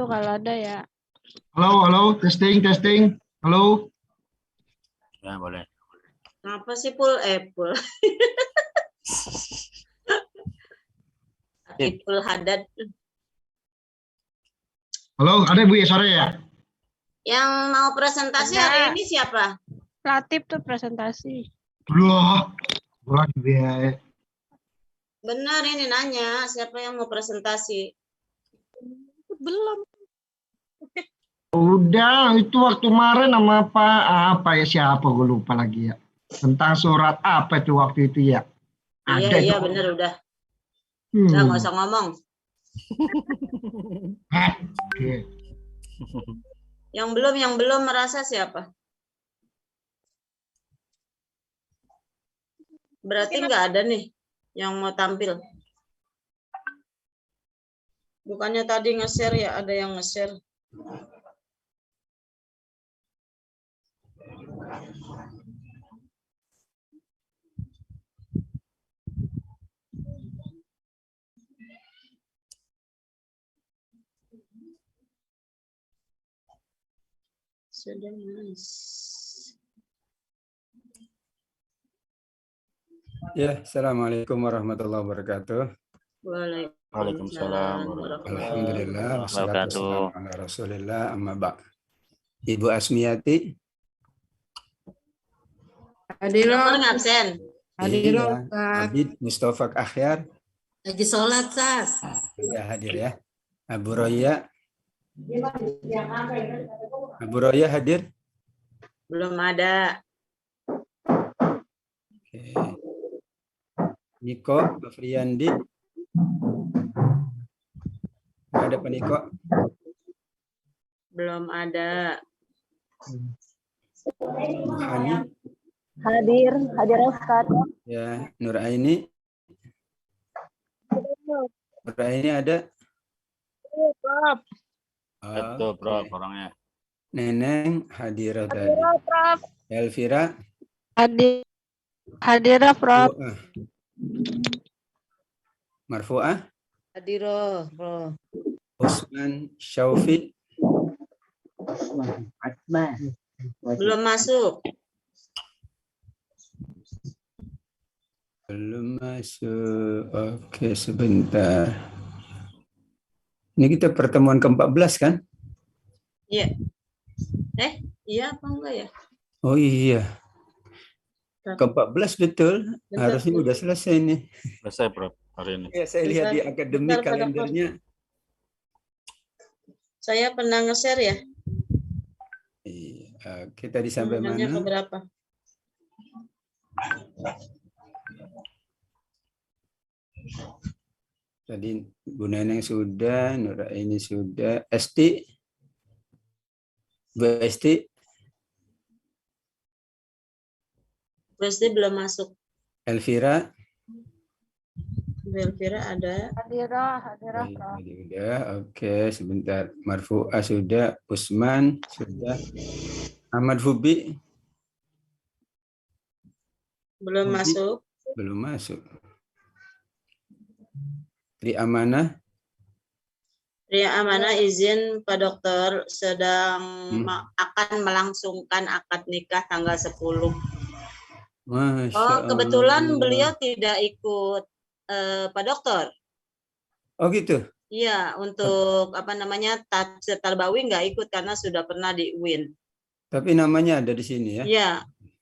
kalau ada ya. Halo, halo, testing, testing. Halo. Ya, boleh. Apa sih Pul? Pul. Ipul Hadad. Halo, ada Bu ya sore ya? Yang mau presentasi Ada. hari ini siapa? Latif tuh presentasi. Loh, bulan biaya. Benar ini nanya, siapa yang mau presentasi? Belum. Udah, itu waktu kemarin sama apa ya siapa gue lupa lagi ya. Tentang surat apa itu waktu itu ya? Ada Iya, itu. benar udah. Udah nggak usah ngomong. Oke. Yang belum merasa siapa? Berarti nggak ada nih yang mau tampil. Bukannya tadi nge-share ya, ada yang nge-share. Sudah mas. Ya, Assalamualaikum warahmatullahi wabarakatuh. Waalaikumsalam Alhamdulillah, wassalatu wabarakatuh. wassalamu ala rasulillah, amma ba'd. Ibu Asmiyati. Dokter ngabsen. Iya, Abid Mustafa Akhyar. Lagi sholat, Sas. Ya, hadir ya. Abu Roya. Abu Roya hadir? Belum ada. Oke. Niko Afriyandi. Nggak ada Pak Niko? Belum ada. Hani. Hadir Ustaz. Ya, Nur Aini. Nur Aini ada? Betul, Prof, orangnya. Neneng hadir tadi. Prof. Elvira. Hadir Prof. Marfu'ah. Hadiro, Prof. Usman Syaufi. Belum masuk. Belum masuk. Oke, sebentar. Ini kita pertemuan ke-14 kan? Iya. Iya apa enggak ya? Oh iya. Ke-14 betul. Bentar, Harusnya udah selesai nih. Selesai, Prof, hari ini. Ya, saya lihat di akademik bentar, Pak kalendernya. Saya pernah nge-share ya. Iya. Kita di sampai Nomornya mana? keberapa? Tadi Bu Neneng sudah, Nur Aini sudah, Esti, Bu Esti, Pasti belum masuk. Elvira. Elvira ada. Hadirah Baik, Prof. tadi udah. Oke, sebentar. Marfu'ah sudah, Usman sudah, Ahmad Fubi Belum Budi. masuk. belum masuk. Tri Amanah. Ria Amanah izin Pak Dokter sedang akan melangsungkan akad nikah tanggal 10. Masya Oh, kebetulan Allah. beliau tidak ikut Pak Dokter. Oh gitu. Iya, untuk apa namanya Tafsir Tarbawi nggak ikut karena sudah pernah di UIN. Tapi namanya ada di sini ya. Iya,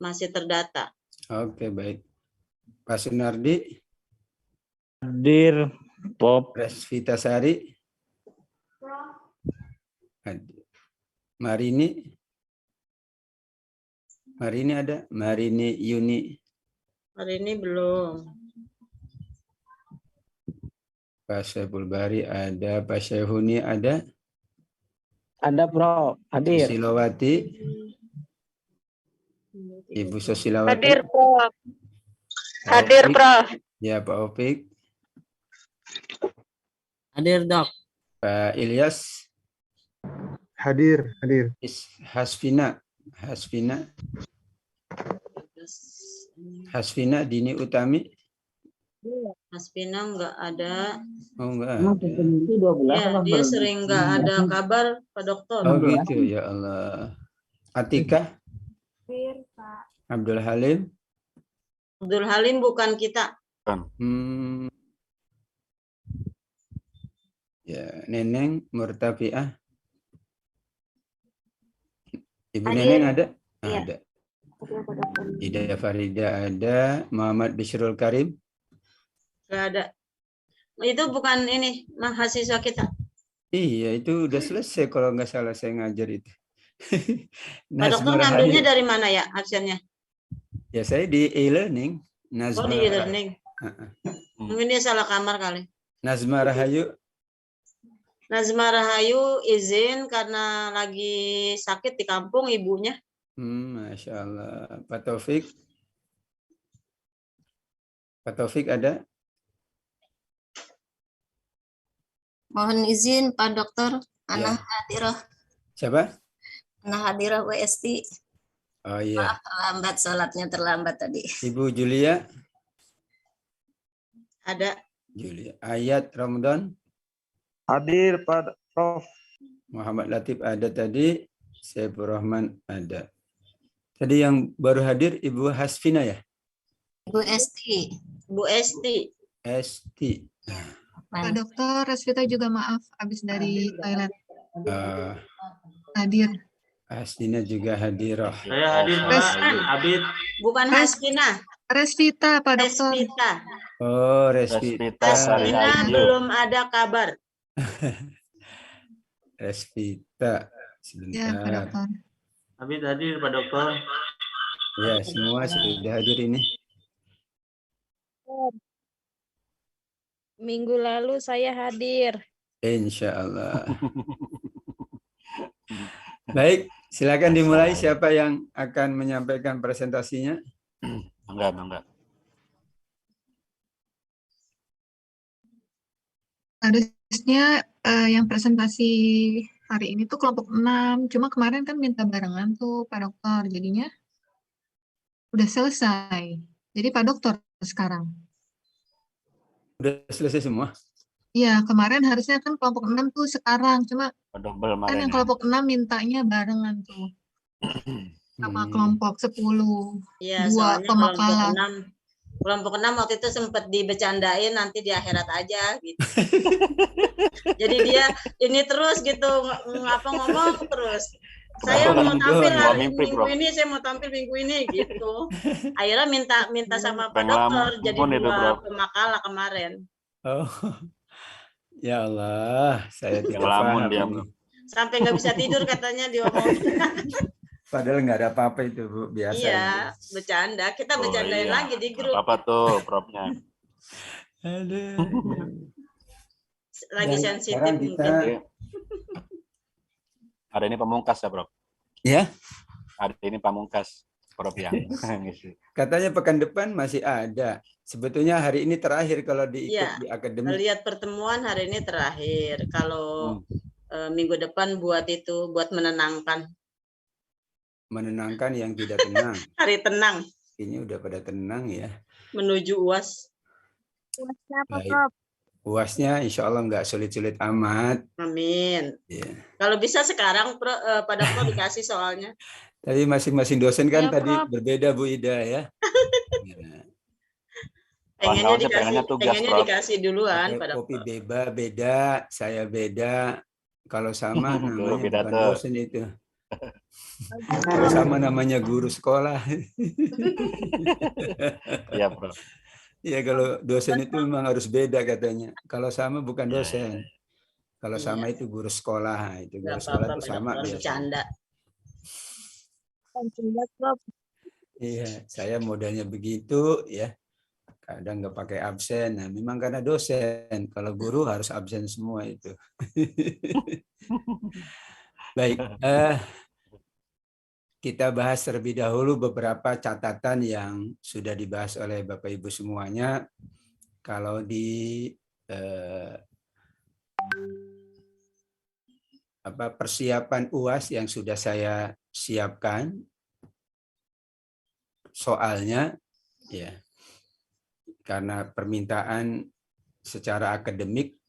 masih terdata. Oke, baik. Pak Sunardi, Hadir, Prof. Resvita Sari, hadir. Marini. Marini ada? Marini Yuni. Hari ini belum. Pak Syaiful Bari ada. Pak Syaihuni ada. Ada Prof, hadir. Susilawati. Ibu Susilawati. Hadir Prof. Pak Hadir Opik. Prof. Ya, Pak Opik. Hadir Dok. Pak Ilyas. Hadir. Hasfina. Hasfina Dini Utami. Mas Pinang nggak ada. Oh enggak. Emang itu 12 Ya, apa dia belum? sering nggak ada kabar, Pak Dokter. Oh gitu, ya Allah. Atika, Abdul Halim. Abdul Halim bukan kita. Hmm. Ya, Neneng Murtafiah. Ibu Hadir. Neneng ada? Iya. Ada. Ida Farida ada. Muhammad Bishrul Karim. Nggak ada. Itu bukan ini mahasiswa kita. Iya, itu udah selesai kalau nggak salah saya ngajar itu. Pak Dokter Nazma ngambilnya Rahayu. dari mana ya absennya? Ya saya di e-learning. Oh, Nazma, di e-learning. Mungkin dia salah kamar kali. Nazma Rahayu. Nazma Rahayu izin karena lagi sakit di kampung ibunya. Masya Allah. Pak Taufik. Pak Taufik ada? Mohon izin Pak Dokter, Ya. Ana Hadirah, Siapa? Ana Hadirah WST. Oh iya. Terlambat, sholatnya terlambat tadi. Ibu Julia. Ada. Julia. Ayat Ramadan. Hadir Pak Prof. Muhammad Latif ada tadi. Saifur Rahman ada. Tadi yang baru hadir Ibu Hasfina ya? Bu Esti. Bu Esti. ST. Pak Dokter, Resvita juga maaf habis dari toilet. Uh, Hadir. Hasdina juga hadirah. Saya hadir Pak, Abid. Bukan Hasfina. Resvita, Pak Dokter. Resvita. Oh, Resvita. Hasfina belum ada kabar. Resvita. Ya, Pak Sebentar. Dokter. Abid hadir Pak Dokter. Ya, semua sudah hadir ini. Minggu lalu saya hadir. Insya Allah. Baik, silakan dimulai. Siapa yang akan menyampaikan presentasinya? Enggak. Harusnya yang presentasi hari ini tuh kelompok 6. Cuma kemarin kan minta barengan tuh Pak Dokter. Jadinya udah selesai. Jadi Pak Dokter sekarang. Udah selesai semua? Iya, kemarin harusnya kan kelompok 6 tuh sekarang. Cuma Double kan yang kelompok 6 mintanya barengan tuh. Sama kelompok 10. Iya, Dua soalnya pemakalan. kelompok 6 waktu itu sempat dibecandain nanti di akhirat aja gitu. Jadi dia ini terus gitu ngomong terus. Saya mau tampil hari minggu ini, saya mau tampil minggu ini gitu. Akhirnya minta sama Pak Dokter jadi 2 pemakalah kemarin. Oh. Ya Allah, saya tidak paham ini. Sampai nggak bisa tidur katanya diomongin. Padahal nggak ada apa-apa itu, Bu. Biasa. Iya, bercanda. Kita bercandain lagi di grup. Apa tuh, Profnya? Aduh. Lagi Dan sensitif sekarang mungkin. Hari ini pamungkas ya, Bro? Ya. Hari ini pamungkas, Prof yang ngisi. Katanya pekan depan masih ada. Sebetulnya hari ini terakhir kalau diikut Iya, di akademik. lihat pertemuan hari ini terakhir. Kalau minggu depan buat menenangkan. Menenangkan yang tidak tenang. Hari tenang. Ini udah pada tenang ya. Menuju UAS. UASnya apa, Baik. Prof? UASnya insya Allah nggak sulit-sulit amat. Amin. Ya. Kalau bisa sekarang Pak Dokter dikasih soalnya. Tadi masing-masing dosen kan Ya, tadi Prof. berbeda Bu Ida ya. Ya. Pengennya dikasih duluan Pak Kopi Dokter. beda, saya beda. Kalau sama namanya bukan dosen itu. Kalau sama namanya guru sekolah. Iya, Prof. Ya kalau dosen itu memang harus beda katanya. Kalau sama bukan dosen. Kalau sama itu guru sekolah. Itu guru sekolah itu sama Bercanda. Prof. Iya, saya modalnya begitu ya. Kadang nggak pakai absen. Nah, memang karena dosen. Kalau guru harus absen semua itu. Baik, kita bahas terlebih dahulu beberapa catatan yang sudah dibahas oleh Bapak Ibu semuanya. Kalau di persiapan UAS yang sudah saya siapkan, soalnya, ya, karena permintaan secara akademik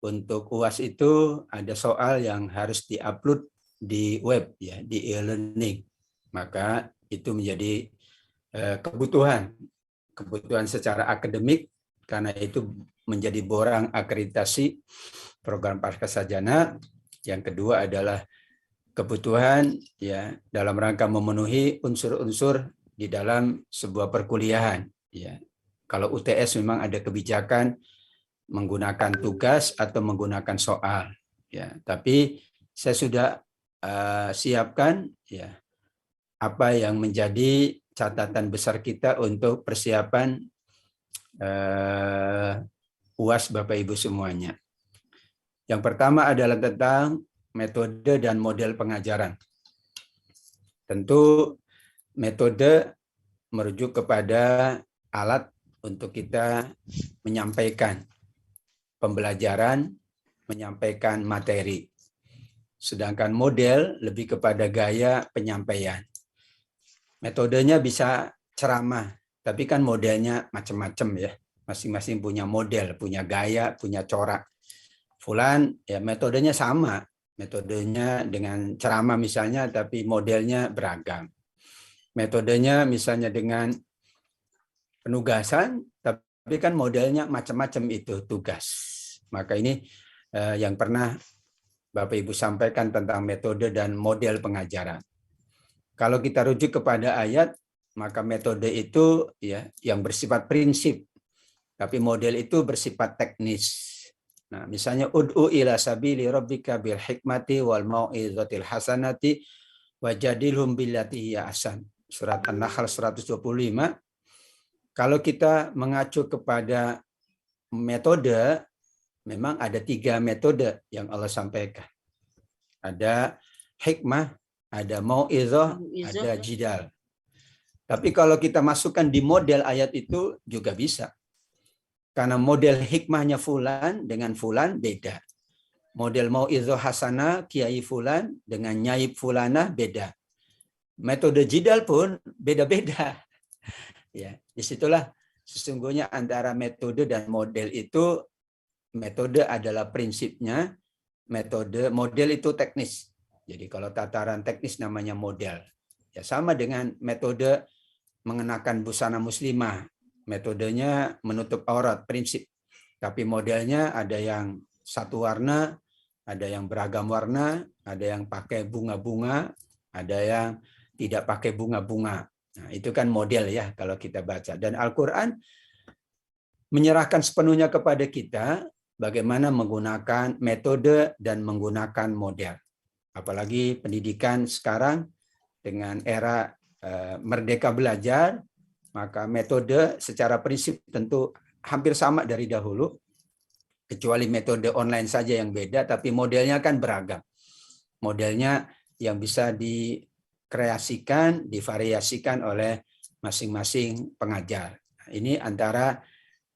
untuk UAS itu ada soal yang harus diupload di web ya, di e-learning. Maka itu menjadi kebutuhan secara akademik, karena itu menjadi borang akreditasi program Pascasarjana. Yang kedua adalah kebutuhan ya dalam rangka memenuhi unsur-unsur di dalam sebuah perkuliahan ya. Kalau UTS memang ada kebijakan menggunakan tugas atau menggunakan soal ya, tapi saya sudah siapkan ya apa yang menjadi catatan besar kita untuk persiapan UAS Bapak Ibu semuanya. Yang pertama adalah tentang metode dan model pengajaran. Tentu metode merujuk kepada alat untuk kita menyampaikan pembelajaran, menyampaikan materi. Sedangkan model lebih kepada gaya penyampaian. Metodenya bisa ceramah, tapi kan modelnya macam-macam ya. Masing-masing punya model, punya gaya, punya corak. Fulan ya metodenya sama. Metodenya dengan ceramah misalnya, tapi modelnya beragam. Metodenya misalnya dengan penugasan, tapi kan modelnya macam-macam itu tugas. Maka ini yang pernah Bapak Ibu sampaikan tentang metode dan model pengajaran. Kalau kita rujuk kepada ayat, maka metode itu ya yang bersifat prinsip, tapi model itu bersifat teknis. Nah, misalnya ud'u ila sabili rabbika bil hikmati wal mau'izatil hasanati wajadilhum billati hiya ahsan. Surat An-Nahl 125. Kalau kita mengacu kepada metode, memang ada 3 metode yang Allah sampaikan. Ada hikmah, ada mau'izah, ada jidal. Tapi kalau kita masukkan di model ayat itu juga bisa. Karena model hikmahnya fulan dengan fulan beda. Model mau'izah hasanah kiai fulan dengan nyaib fulanah beda. Metode jidal pun beda-beda. Ya, disitulah sesungguhnya antara metode dan model itu, metode adalah prinsipnya, model itu teknis. Jadi kalau tataran teknis namanya model. Ya sama dengan metode mengenakan busana muslimah. Metodenya menutup aurat, prinsip. Tapi modelnya ada yang satu warna, ada yang beragam warna, ada yang pakai bunga-bunga, ada yang tidak pakai bunga-bunga. Nah, itu kan model ya kalau kita baca. Dan Al-Quran menyerahkan sepenuhnya kepada kita bagaimana menggunakan metode dan menggunakan model. Apalagi pendidikan sekarang dengan era merdeka belajar, maka metode secara prinsip tentu hampir sama dari dahulu, kecuali metode online saja yang beda, tapi modelnya kan beragam. Modelnya yang bisa dikreasikan, divariasikan oleh masing-masing pengajar. Ini antara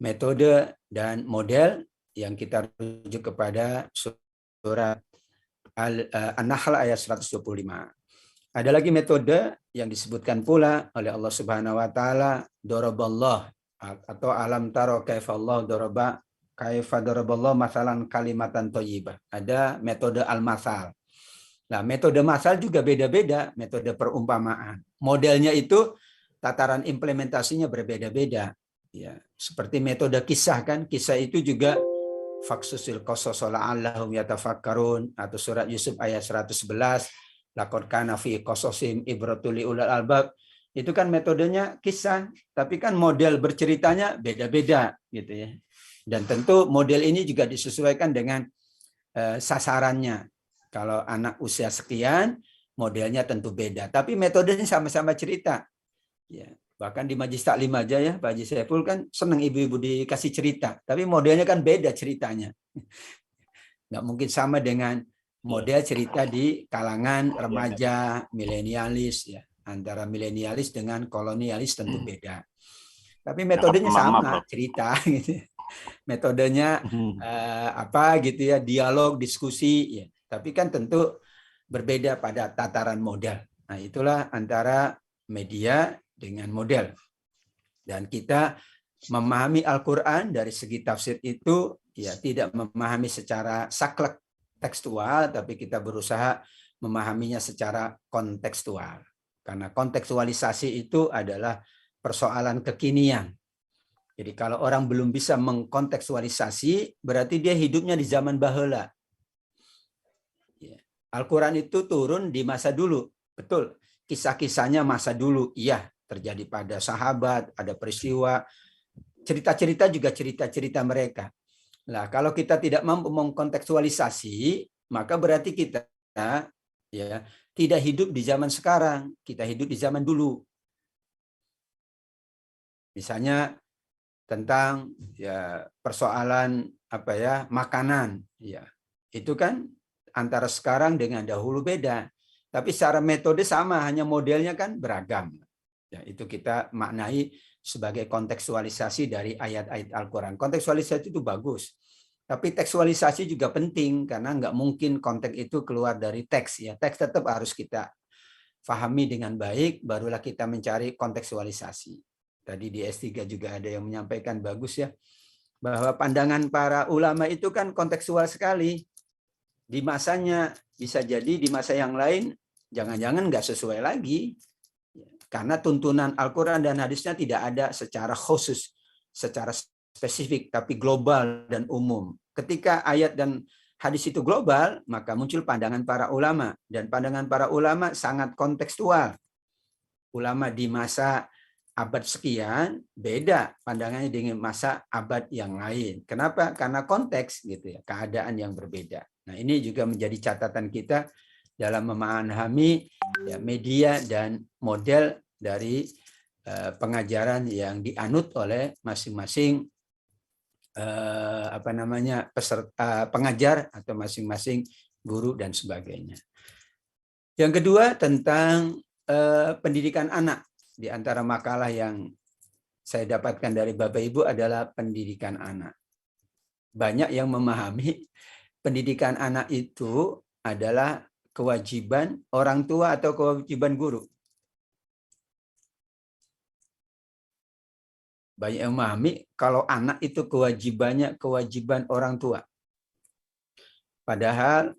metode dan model yang kita rujuk kepada surat An-Nahl ayat 125. Ada lagi metode yang disebutkan pula oleh Allah Subhanahu wa taala, daraballah, atau alam taro kaifallahu daraballahu masalan kalimatan thayyibah. Ada metode al-masal. Nah, metode masal juga beda-beda, metode perumpamaan. Modelnya itu tataran implementasinya berbeda-beda. Ya, seperti metode kisah kan, kisah itu juga faksusil qasas la'allahum yatafakkarun, atau surat Yusuf ayat 111. Laqad kana fi qasasim ibratul liulil albab. Itu kan metodenya kisah, tapi kan model berceritanya beda-beda gitu ya. Dan tentu model ini juga disesuaikan dengan sasarannya. Kalau anak usia sekian, modelnya tentu beda, tapi metodenya sama-sama cerita. Ya, bahkan di Majelis Taklim aja ya, Pak Haji Saiful kan senang ibu-ibu dikasih cerita, tapi modelnya kan beda ceritanya. Nggak mungkin sama dengan model cerita di kalangan remaja, milenialis ya. Antara milenialis dengan kolonialis tentu beda. Tapi metodenya sama, cerita gitu. Metodenya apa gitu ya, dialog, diskusi ya. Tapi kan tentu berbeda pada tataran model. Nah, itulah antara media dengan model. Dan kita memahami Al-Quran dari segi tafsir itu ya tidak memahami secara saklek tekstual, tapi kita berusaha memahaminya secara kontekstual. Karena kontekstualisasi itu adalah persoalan kekinian. Jadi kalau orang belum bisa mengkontekstualisasi, berarti dia hidupnya di zaman baheula. Al-Quran itu turun di masa dulu, betul. Kisah-kisahnya masa dulu, iya, terjadi pada sahabat, ada peristiwa, cerita-cerita juga cerita-cerita mereka. Nah, kalau kita tidak mampu mengkontekstualisasi, maka berarti kita ya tidak hidup di zaman sekarang, kita hidup di zaman dulu. Misalnya tentang ya persoalan apa ya makanan, ya itu kan antara sekarang dengan dahulu beda, tapi secara metode sama, hanya modelnya kan beragam. Ya, itu kita maknai sebagai kontekstualisasi dari ayat-ayat Al-Quran. Kontekstualisasi itu bagus, tapi tekstualisasi juga penting karena nggak mungkin konteks itu keluar dari teks. Ya, teks tetap harus kita pahami dengan baik, barulah kita mencari kontekstualisasi. Tadi di S3 juga ada yang menyampaikan bagus ya, bahwa pandangan para ulama itu kan kontekstual sekali. Di masanya bisa jadi di masa yang lain jangan-jangan nggak sesuai lagi. Karena tuntunan Al-Quran dan hadisnya tidak ada secara khusus, secara spesifik, tapi global dan umum. Ketika ayat dan hadis itu global, maka muncul pandangan para ulama. Dan pandangan para ulama sangat kontekstual. Ulama di masa abad sekian beda pandangannya dengan masa abad yang lain. Kenapa? Karena konteks gitu ya, keadaan yang berbeda. Nah, ini juga menjadi catatan kita dalam memahami ya, media dan model dari pengajaran yang dianut oleh masing-masing peserta pengajar atau masing-masing guru dan sebagainya. Yang kedua tentang pendidikan anak. Di antara makalah yang saya dapatkan dari Bapak Ibu adalah pendidikan anak. Banyak yang memahami pendidikan anak itu adalah kewajiban orang tua atau kewajiban guru. Banyak yang memahami kalau anak itu kewajibannya kewajiban orang tua. Padahal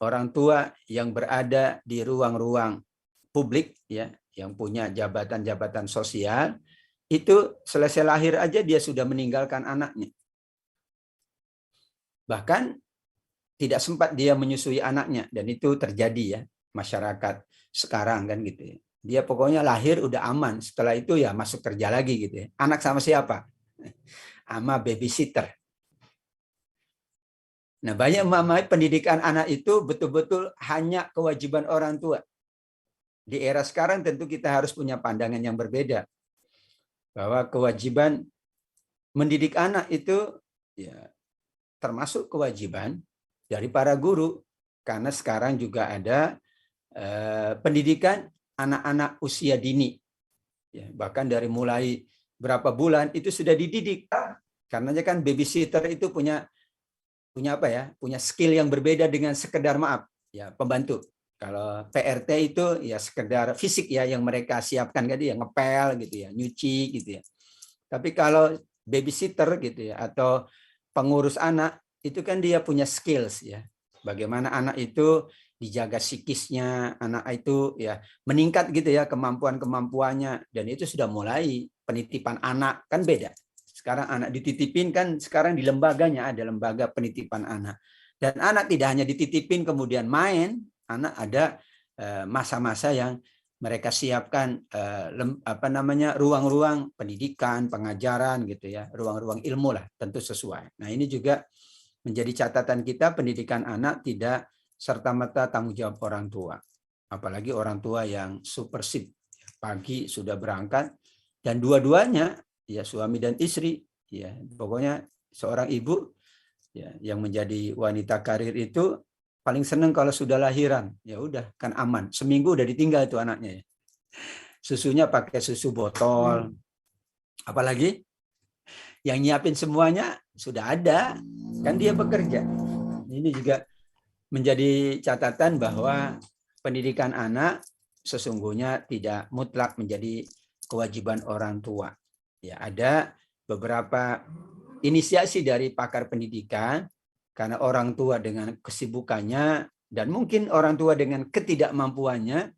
orang tua yang berada di ruang-ruang publik ya, yang punya jabatan-jabatan sosial, itu selesai lahir aja dia sudah meninggalkan anaknya. Bahkan tidak sempat dia menyusui anaknya, dan itu terjadi ya masyarakat sekarang kan gitu ya. Dia pokoknya lahir udah aman, setelah itu ya masuk kerja lagi gitu ya. Anak sama siapa? Sama babysitter. Nah, banyak memahami pendidikan anak itu betul-betul hanya kewajiban orang tua. Di era sekarang tentu kita harus punya pandangan yang berbeda. Bahwa kewajiban mendidik anak itu ya termasuk kewajiban dari para guru. Karena sekarang juga ada pendidikan anak-anak usia dini. Ya, bahkan dari mulai berapa bulan itu sudah dididik. Karena kan babysitter itu punya apa ya? Punya skill yang berbeda dengan sekedar maaf ya pembantu. Kalau PRT itu ya sekedar fisik ya yang mereka siapkan gitu ya, ngepel gitu ya, nyuci gitu ya. Tapi kalau babysitter gitu ya atau pengurus anak itu kan dia punya skills ya. Bagaimana anak itu dijaga psikisnya, anak itu ya meningkat gitu ya kemampuan-kemampuannya, dan itu sudah mulai penitipan anak kan beda. Sekarang anak dititipin kan sekarang di lembaganya ada lembaga penitipan anak. Dan anak tidak hanya dititipin kemudian main, anak ada masa-masa yang mereka siapkan ruang-ruang pendidikan, pengajaran gitu ya, ruang-ruang ilmu lah tentu sesuai. Nah, ini juga menjadi catatan kita, pendidikan anak tidak serta-merta tanggung jawab orang tua. Apalagi orang tua yang super sip, pagi sudah berangkat dan dua-duanya ya suami dan istri ya, pokoknya seorang ibu ya yang menjadi wanita karir itu paling seneng kalau sudah lahiran, ya udah kan aman. Seminggu udah ditinggal itu anaknya. Susunya pakai susu botol. Apalagi yang nyiapin semuanya sudah ada, kan dia bekerja. Ini juga menjadi catatan bahwa pendidikan anak sesungguhnya tidak mutlak menjadi kewajiban orang tua. Ya, ada beberapa inisiasi dari pakar pendidikan, karena orang tua dengan kesibukannya dan mungkin orang tua dengan ketidakmampuannya,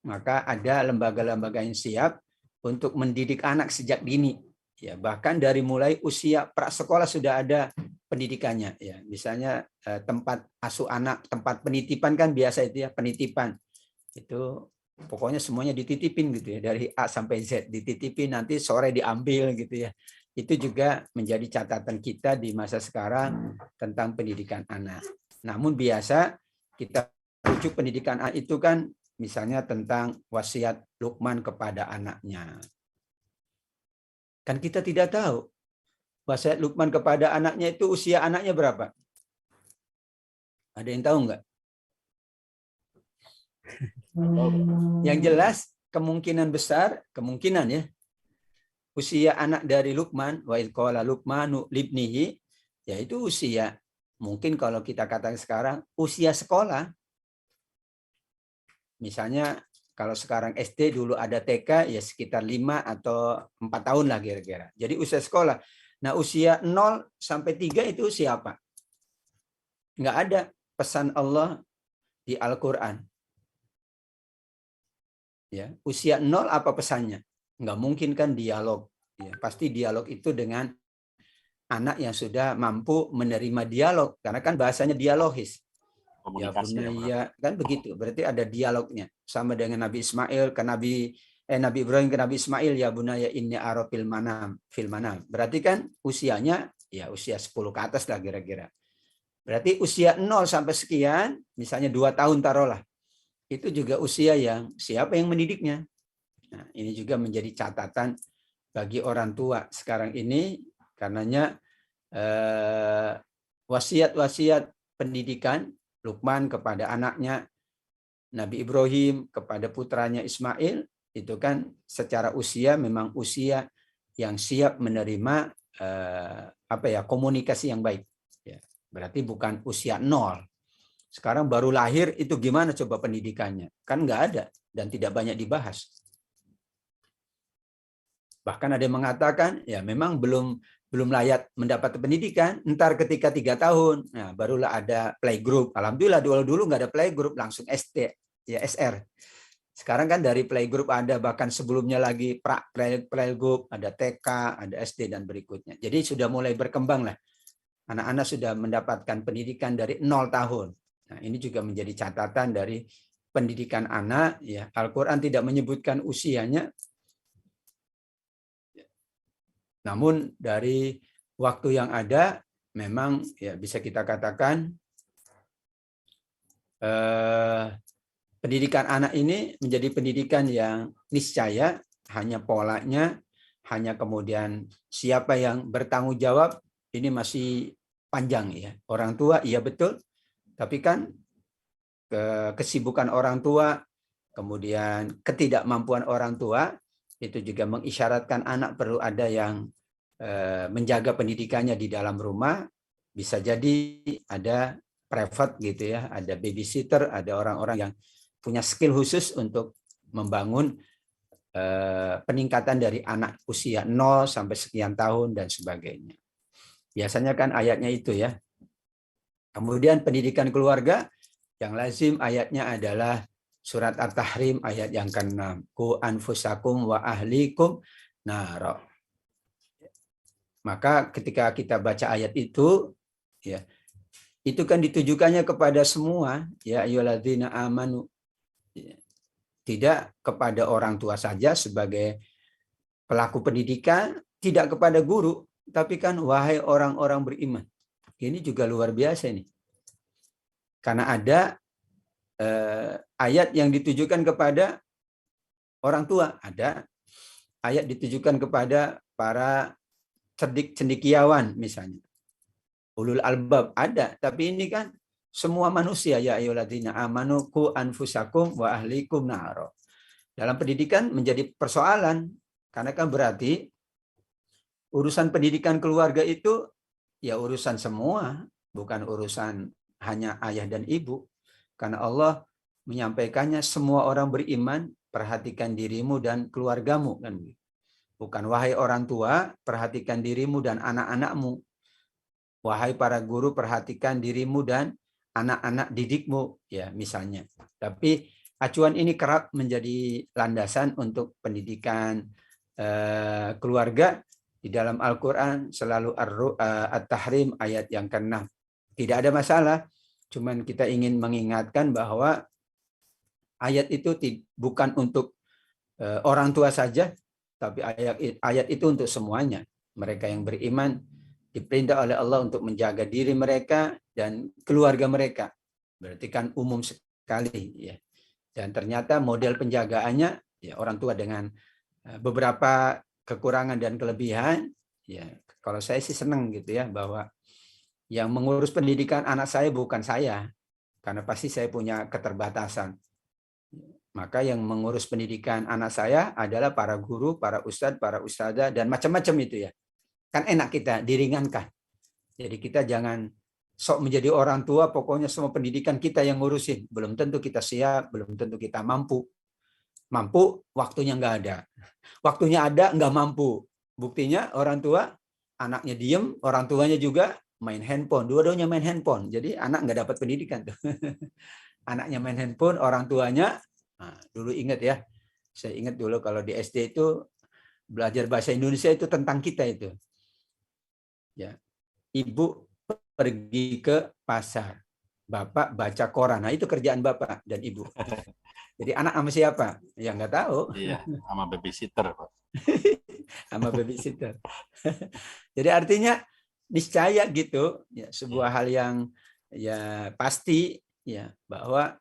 maka ada lembaga-lembaga yang siap untuk mendidik anak sejak dini. Ya, bahkan dari mulai usia prasekolah sudah ada pendidikannya. Ya, misalnya tempat asuh anak, tempat penitipan kan biasa itu ya, penitipan. Itu pokoknya semuanya dititipin gitu ya, dari A sampai Z dititipin, nanti sore diambil gitu ya. Itu juga menjadi catatan kita di masa sekarang tentang pendidikan anak. Namun biasa kita rujuk pendidikan anak itu kan misalnya tentang wasiat Luqman kepada anaknya. Kan kita tidak tahu wasiat Luqman kepada anaknya itu usia anaknya berapa? Ada yang tahu nggak? Yang jelas kemungkinan besar, kemungkinan ya, usia anak dari Luqman, wa idh qala Luqmanu libnihi, yaitu usia, mungkin kalau kita katakan sekarang, usia sekolah. Misalnya kalau sekarang SD, dulu ada TK, ya sekitar 5 atau 4 tahun lah kira-kira. Jadi usia sekolah. Nah usia 0 sampai 3 itu usia apa? Nggak ada pesan Allah di Al-Quran. Ya, usia 0 apa pesannya? Nggak mungkin kan dialog. Ya, pasti dialog itu dengan anak yang sudah mampu menerima dialog. Karena kan bahasanya dialogis. Ya bunaya, kan begitu. Berarti ada dialognya. Sama dengan Nabi Ismail ke Nabi Ibrahim ke Nabi Ismail, ya bunaya inni ara fil manam. Berarti kan usianya ya usia 10 ke atas lah kira-kira. Berarti usia 0 sampai sekian, misalnya 2 tahun taruhlah. Itu juga usia yang siapa yang mendidiknya. Nah, ini juga menjadi catatan bagi orang tua sekarang ini, karenanya wasiat-wasiat pendidikan Luqman kepada anaknya, Nabi Ibrahim kepada putranya Ismail, itu kan secara usia memang usia yang siap menerima komunikasi yang baik. Ya, berarti bukan usia 0. Sekarang baru lahir itu gimana coba pendidikannya? Kan nggak ada dan tidak banyak dibahas. Bahkan ada yang mengatakan ya memang belum layak mendapat pendidikan. Ntar ketika 3 tahun, nah barulah ada playgroup. Alhamdulillah dulu nggak ada playgroup, langsung SD, ya SR. Sekarang kan dari playgroup ada, bahkan sebelumnya lagi playgroup, ada TK, ada SD dan berikutnya. Jadi sudah mulai berkembang lah. Anak-anak sudah mendapatkan pendidikan dari 0 tahun. Nah, ini juga menjadi catatan dari pendidikan anak. Ya, Al-Quran tidak menyebutkan usianya. Namun dari waktu yang ada, memang ya bisa kita katakan pendidikan anak ini menjadi pendidikan yang niscaya, hanya polanya, hanya kemudian siapa yang bertanggung jawab, ini masih panjang ya. Orang tua, iya betul. Tapi kan kesibukan orang tua, kemudian ketidakmampuan orang tua, itu juga mengisyaratkan anak perlu ada yang menjaga pendidikannya di dalam rumah. Bisa jadi ada private gitu ya, ada babysitter, ada orang-orang yang punya skill khusus untuk membangun peningkatan dari anak usia 0 sampai sekian tahun dan sebagainya. Biasanya kan ayatnya itu ya. Kemudian pendidikan keluarga yang lazim ayatnya adalah surat At-Tahrim ayat yang ke-6. Qu anfusakum wa ahlikum nara. Maka ketika kita baca ayat itu, ya, itu kan ditujukannya kepada semua, ya ayyuhalladzina amanu. Tidak kepada orang tua saja sebagai pelaku pendidikan, tidak kepada guru, tapi kan wahai orang-orang beriman. Ini juga luar biasa nih. Karena ada ayat yang ditujukan kepada orang tua, ada ayat ditujukan kepada para cendikiawan misalnya. Ulul albab ada, tapi ini kan semua manusia, ya ayyuhalladzina amanu qu anfusakum wa ahlikum naro. Dalam pendidikan menjadi persoalan, karena kan berarti urusan pendidikan keluarga itu ya urusan semua, bukan urusan hanya ayah dan ibu. Karena Allah menyampaikannya semua orang beriman, perhatikan dirimu dan keluargamu kan. Bukan wahai orang tua, perhatikan dirimu dan anak-anakmu. Wahai para guru, perhatikan dirimu dan anak-anak didikmu, ya misalnya. Tapi acuan ini kerap menjadi landasan untuk pendidikan keluarga. Di dalam Al-Quran selalu At-Tahrim ayat yang ke-6. Tidak ada masalah, cuman kita ingin mengingatkan bahwa ayat itu bukan untuk orang tua saja, tapi ayat itu untuk semuanya. Mereka yang beriman diperintah oleh Allah untuk menjaga diri mereka dan keluarga mereka. Berarti kan umum sekali, ya. Dan ternyata model penjagaannya, ya, orang tua dengan beberapa kekurangan dan kelebihan, ya. Kalau saya sih senang gitu ya, bahwa yang mengurus pendidikan anak saya bukan saya, karena pasti saya punya keterbatasan. Maka yang mengurus pendidikan anak saya adalah para guru, para ustadz, para ustadzah, dan macam-macam itu ya. Kan enak kita diringankan. Jadi kita jangan sok menjadi orang tua, pokoknya semua pendidikan kita yang ngurusin. Belum tentu kita siap, belum tentu kita mampu. Mampu, waktunya nggak ada. Waktunya ada, nggak mampu. Buktinya orang tua, anaknya diem, orang tuanya juga main handphone. Dua-duanya main handphone. Jadi anak nggak dapat pendidikan tuh. Anaknya main handphone, orang tuanya. Nah, dulu ingat ya, saya ingat dulu kalau di SD itu belajar bahasa Indonesia itu tentang kita itu. Ya, ibu pergi ke pasar, bapak baca koran. Nah itu kerjaan bapak dan ibu. Jadi anak sama siapa? Ya nggak tahu. Iya, sama babysitter, Pak. Sama babysitter. Jadi artinya niscaya gitu, ya, sebuah hal yang ya pasti ya bahwa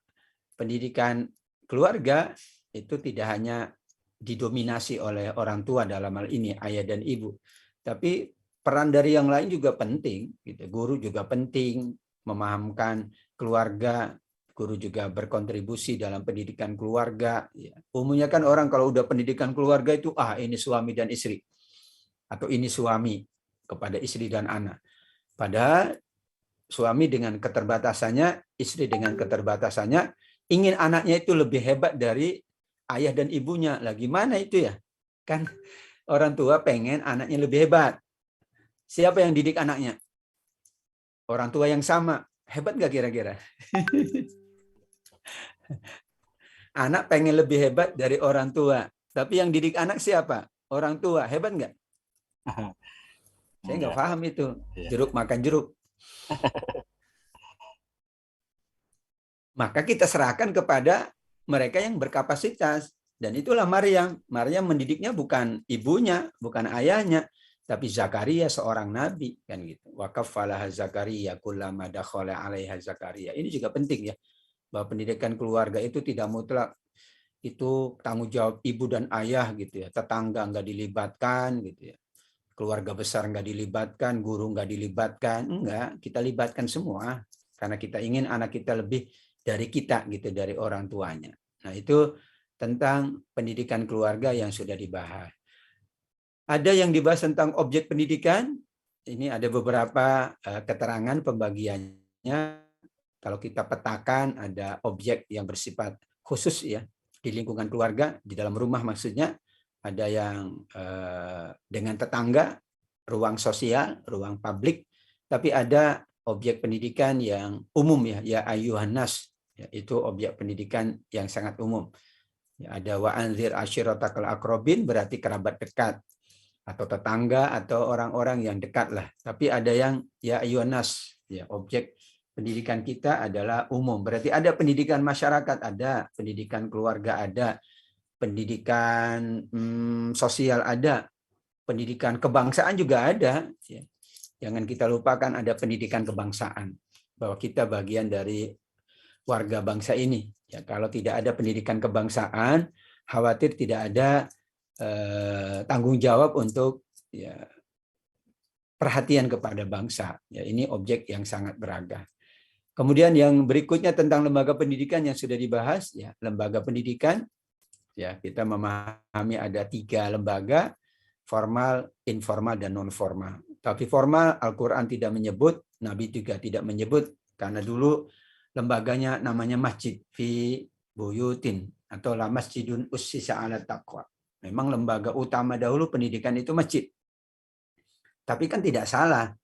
pendidikan keluarga itu tidak hanya didominasi oleh orang tua dalam hal ini ayah dan ibu, tapi peran dari yang lain juga penting. Gitu. Guru juga penting memahamkan keluarga. Guru juga berkontribusi dalam pendidikan keluarga. Ya. Umumnya kan orang kalau udah pendidikan keluarga itu ini suami dan istri atau ini suami kepada istri dan anak. Padahal suami dengan keterbatasannya, istri dengan keterbatasannya, ingin anaknya itu lebih hebat dari ayah dan ibunya. Lah gimana itu ya? Kan orang tua pengen anaknya lebih hebat. Siapa yang didik anaknya? Orang tua yang sama. Hebat nggak kira-kira? Anak pengen lebih hebat dari orang tua. Tapi yang didik anak siapa? Orang tua. Hebat nggak? Saya nggak paham itu. Jeruk makan jeruk. Maka kita serahkan kepada mereka yang berkapasitas. Dan itulah Maryam. Maryam mendidiknya bukan ibunya, bukan ayahnya, tapi Zakaria seorang nabi, kan gitu. Wa kaffalaha Zakaria kullama dakhala 'alaiha Zakaria. Ini juga penting ya, bahwa pendidikan keluarga itu tidak mutlak itu tanggung jawab ibu dan ayah gitu ya. Tetangga nggak dilibatkan gitu ya. Keluarga besar nggak dilibatkan, guru nggak dilibatkan. Enggak, kita libatkan semua karena kita ingin anak kita lebih dari kita gitu, dari orang tuanya. Nah, itu tentang pendidikan keluarga yang sudah dibahas. Ada yang dibahas tentang objek pendidikan. Ini ada beberapa keterangan pembagiannya. Kalau kita petakan, ada objek yang bersifat khusus ya di lingkungan keluarga, di dalam rumah maksudnya. Ada yang dengan tetangga, ruang sosial, ruang publik. Tapi ada objek pendidikan yang umum ya ayuhan nas. Ya, itu objek pendidikan yang sangat umum. Ya, ada wa anzir ashiratakal akrobin, berarti kerabat dekat atau tetangga atau orang-orang yang dekat lah. Tapi ada yang ya ayunas, ya objek pendidikan kita adalah umum. Berarti ada pendidikan masyarakat, ada pendidikan keluarga, ada pendidikan sosial, ada pendidikan kebangsaan juga ada. Ya. Jangan kita lupakan ada pendidikan kebangsaan, bahwa kita bagian dari warga bangsa ini. Ya, kalau tidak ada pendidikan kebangsaan, khawatir tidak ada tanggung jawab untuk ya, perhatian kepada bangsa. Ya, ini objek yang sangat beragam. Kemudian yang berikutnya tentang lembaga pendidikan yang sudah dibahas. Ya, lembaga pendidikan, ya kita memahami ada 3 lembaga, formal, informal, dan non formal. Tapi formal Al-Quran tidak menyebut, Nabi juga tidak menyebut, karena dulu lembaganya namanya masjid fi buyutin atau la masjidun ussisa ala taqwa. Memang lembaga utama dahulu pendidikan itu masjid. Tapi kan tidak salah.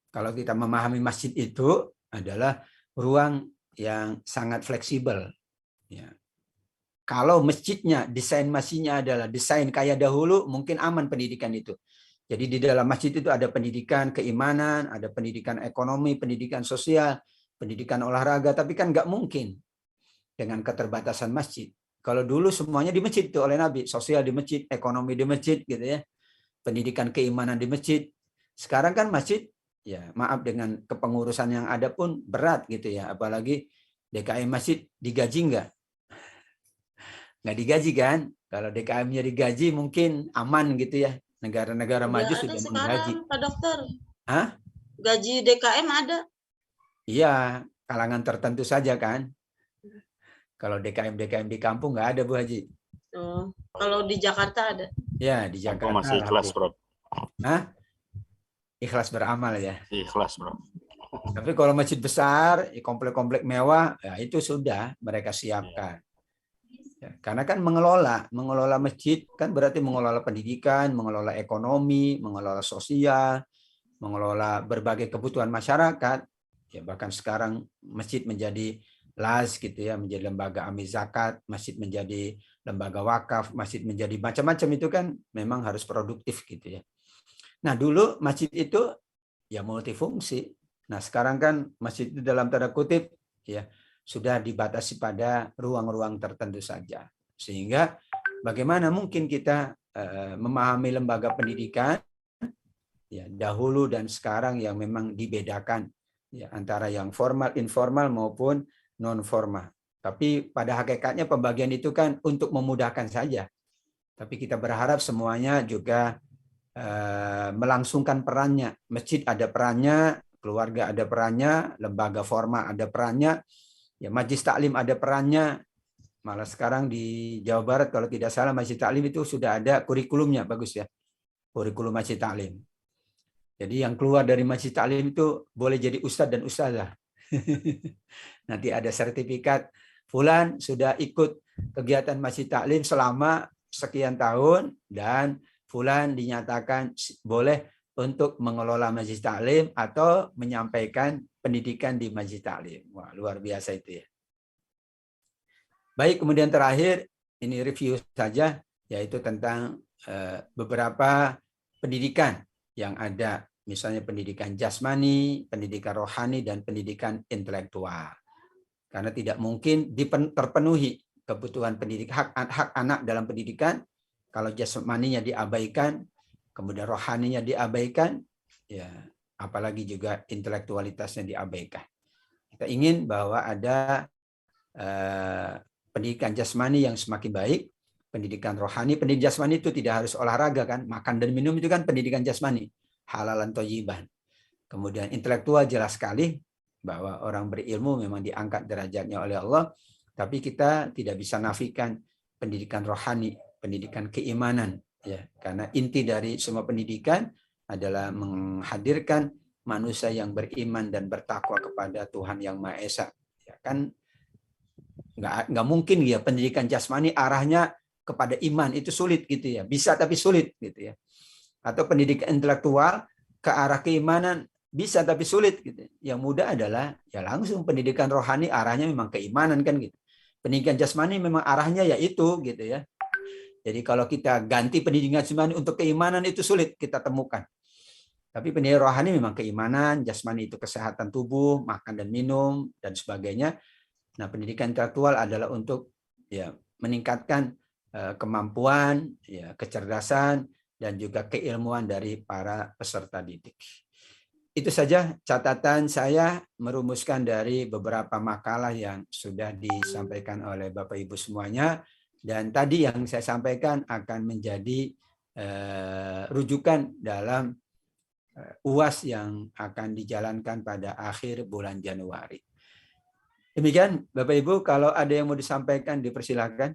Kalau kita memahami masjid itu adalah ruang yang sangat fleksibel. Ya. Kalau masjidnya, desain masjidnya adalah desain kayak dahulu, mungkin aman pendidikan itu. Jadi di dalam masjid itu ada pendidikan keimanan, ada pendidikan ekonomi, pendidikan sosial, pendidikan olahraga, tapi kan nggak mungkin dengan keterbatasan masjid. Kalau dulu semuanya di masjid itu oleh Nabi, sosial di masjid, ekonomi di masjid, gitu ya, pendidikan keimanan di masjid. Sekarang kan masjid, ya maaf dengan kepengurusan yang ada pun berat gitu ya, apalagi DKM masjid digaji nggak? Nggak digaji kan? Kalau DKM-nya digaji mungkin aman gitu ya. Negara-negara maju Ada sudah sekarang, menggaji. Pak Dokter. Hah? Gaji DKM ada. Iya, kalangan tertentu saja kan. Kalau DKM di kampung nggak ada Bu Haji. Oh, kalau di Jakarta ada. Ya, di Jakarta. Masih ikhlas, Bro. Hah? Ikhlas beramal ya. Ikhlas, Bro. Tapi kalau masjid besar, komplek-komplek mewah, ya itu sudah mereka siapkan. Ya, karena kan mengelola masjid kan berarti mengelola pendidikan, mengelola ekonomi, mengelola sosial, mengelola berbagai kebutuhan masyarakat. Ya bahkan sekarang masjid menjadi LAS gitu ya, menjadi lembaga amil zakat, masjid menjadi lembaga wakaf, masjid menjadi macam-macam, itu kan memang harus produktif gitu ya. Nah, dulu masjid itu ya multifungsi. Nah, sekarang kan masjid itu dalam tanda kutip ya sudah dibatasi pada ruang-ruang tertentu saja. Sehingga bagaimana mungkin kita memahami lembaga pendidikan ya dahulu dan sekarang yang memang dibedakan ya antara yang formal, informal maupun non formal. Tapi pada hakikatnya pembagian itu kan untuk memudahkan saja. Tapi kita berharap semuanya juga melangsungkan perannya. Masjid ada perannya, keluarga ada perannya, lembaga formal ada perannya, ya majelis taklim ada perannya. Malah sekarang di Jawa Barat kalau tidak salah majelis taklim itu sudah ada kurikulumnya, bagus ya. Kurikulum majelis taklim. Jadi yang keluar dari majelis taklim itu boleh jadi ustadz dan ustazah. Nanti ada sertifikat fulan sudah ikut kegiatan majelis taklim selama sekian tahun dan fulan dinyatakan boleh untuk mengelola majelis taklim atau menyampaikan pendidikan di majelis taklim. Wah, luar biasa itu ya. Baik, kemudian terakhir ini review saja, yaitu tentang beberapa pendidikan yang ada, misalnya pendidikan jasmani, pendidikan rohani, dan pendidikan intelektual. Karena tidak mungkin terpenuhi kebutuhan pendidikan, hak anak dalam pendidikan, kalau jasmaninya diabaikan, kemudian rohaninya diabaikan, ya apalagi juga intelektualitasnya diabaikan. Kita ingin bahwa ada pendidikan jasmani yang semakin baik, pendidikan rohani. Pendidikan jasmani itu tidak harus olahraga kan, makan dan minum itu kan pendidikan jasmani, halalan thayyiban. Kemudian intelektual jelas sekali bahwa orang berilmu memang diangkat derajatnya oleh Allah, tapi kita tidak bisa nafikan pendidikan rohani, pendidikan keimanan ya, karena inti dari semua pendidikan adalah menghadirkan manusia yang beriman dan bertakwa kepada Tuhan yang Maha Esa. Ya kan nggak mungkin ya pendidikan jasmani arahnya kepada iman, itu sulit gitu ya, bisa tapi sulit gitu ya. Atau pendidikan intelektual ke arah keimanan bisa tapi sulit gitu. Yang mudah adalah ya langsung pendidikan rohani arahnya memang keimanan kan gitu. Pendidikan jasmani memang arahnya ya itu gitu ya. Jadi kalau kita ganti pendidikan jasmani untuk keimanan itu sulit kita temukan. Tapi pendidikan rohani memang keimanan, jasmani itu kesehatan tubuh, makan dan minum dan sebagainya. Nah, pendidikan intelektual adalah untuk ya meningkatkan kemampuan, ya kecerdasan dan juga keilmuan dari para peserta didik. Itu saja catatan saya merumuskan dari beberapa makalah yang sudah disampaikan oleh Bapak Ibu semuanya. Dan tadi yang saya sampaikan akan menjadi rujukan dalam UAS yang akan dijalankan pada akhir bulan Januari. Demikian Bapak Ibu, kalau ada yang mau disampaikan dipersilakan.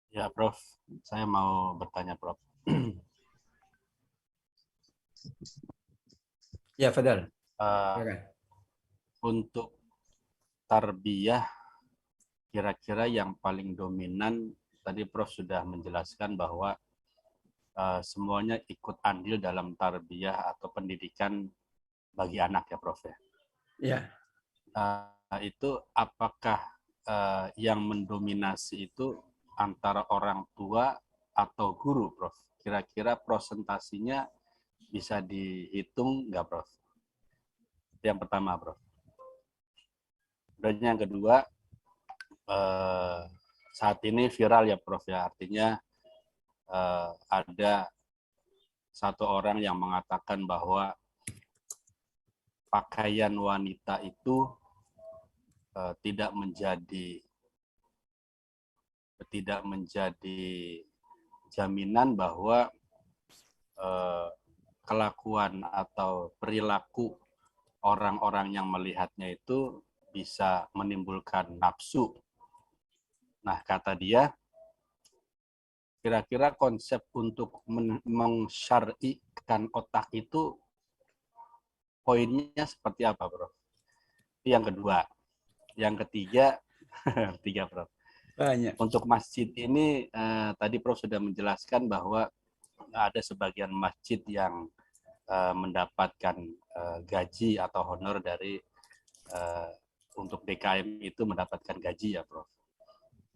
Ya, Prof. Saya mau bertanya, Prof. Ya, Fadal. Untuk tarbiyah kira-kira yang paling dominan, tadi Prof sudah menjelaskan bahwa semuanya ikut andil dalam tarbiyah atau pendidikan bagi anak ya Prof ya. Ya. Itu apakah yang mendominasi itu antara orang tua atau guru Prof? Kira-kira prosentasinya bisa dihitung nggak Prof? Itu yang pertama Prof. Dan yang kedua, saat ini viral ya Prof ya, artinya ada satu orang yang mengatakan bahwa pakaian wanita itu tidak menjadi jaminan bahwa kelakuan atau perilaku orang-orang yang melihatnya itu bisa menimbulkan nafsu. Nah, kata dia, kira-kira konsep untuk mensyar'ikan otak itu poinnya seperti apa, Bro? Itu yang kedua. Yang ketiga, tiga, Bro. Banyak. Untuk masjid ini, tadi Prof sudah menjelaskan bahwa ada sebagian masjid yang mendapatkan gaji atau honor dari untuk DKM itu mendapatkan gaji ya, Prof.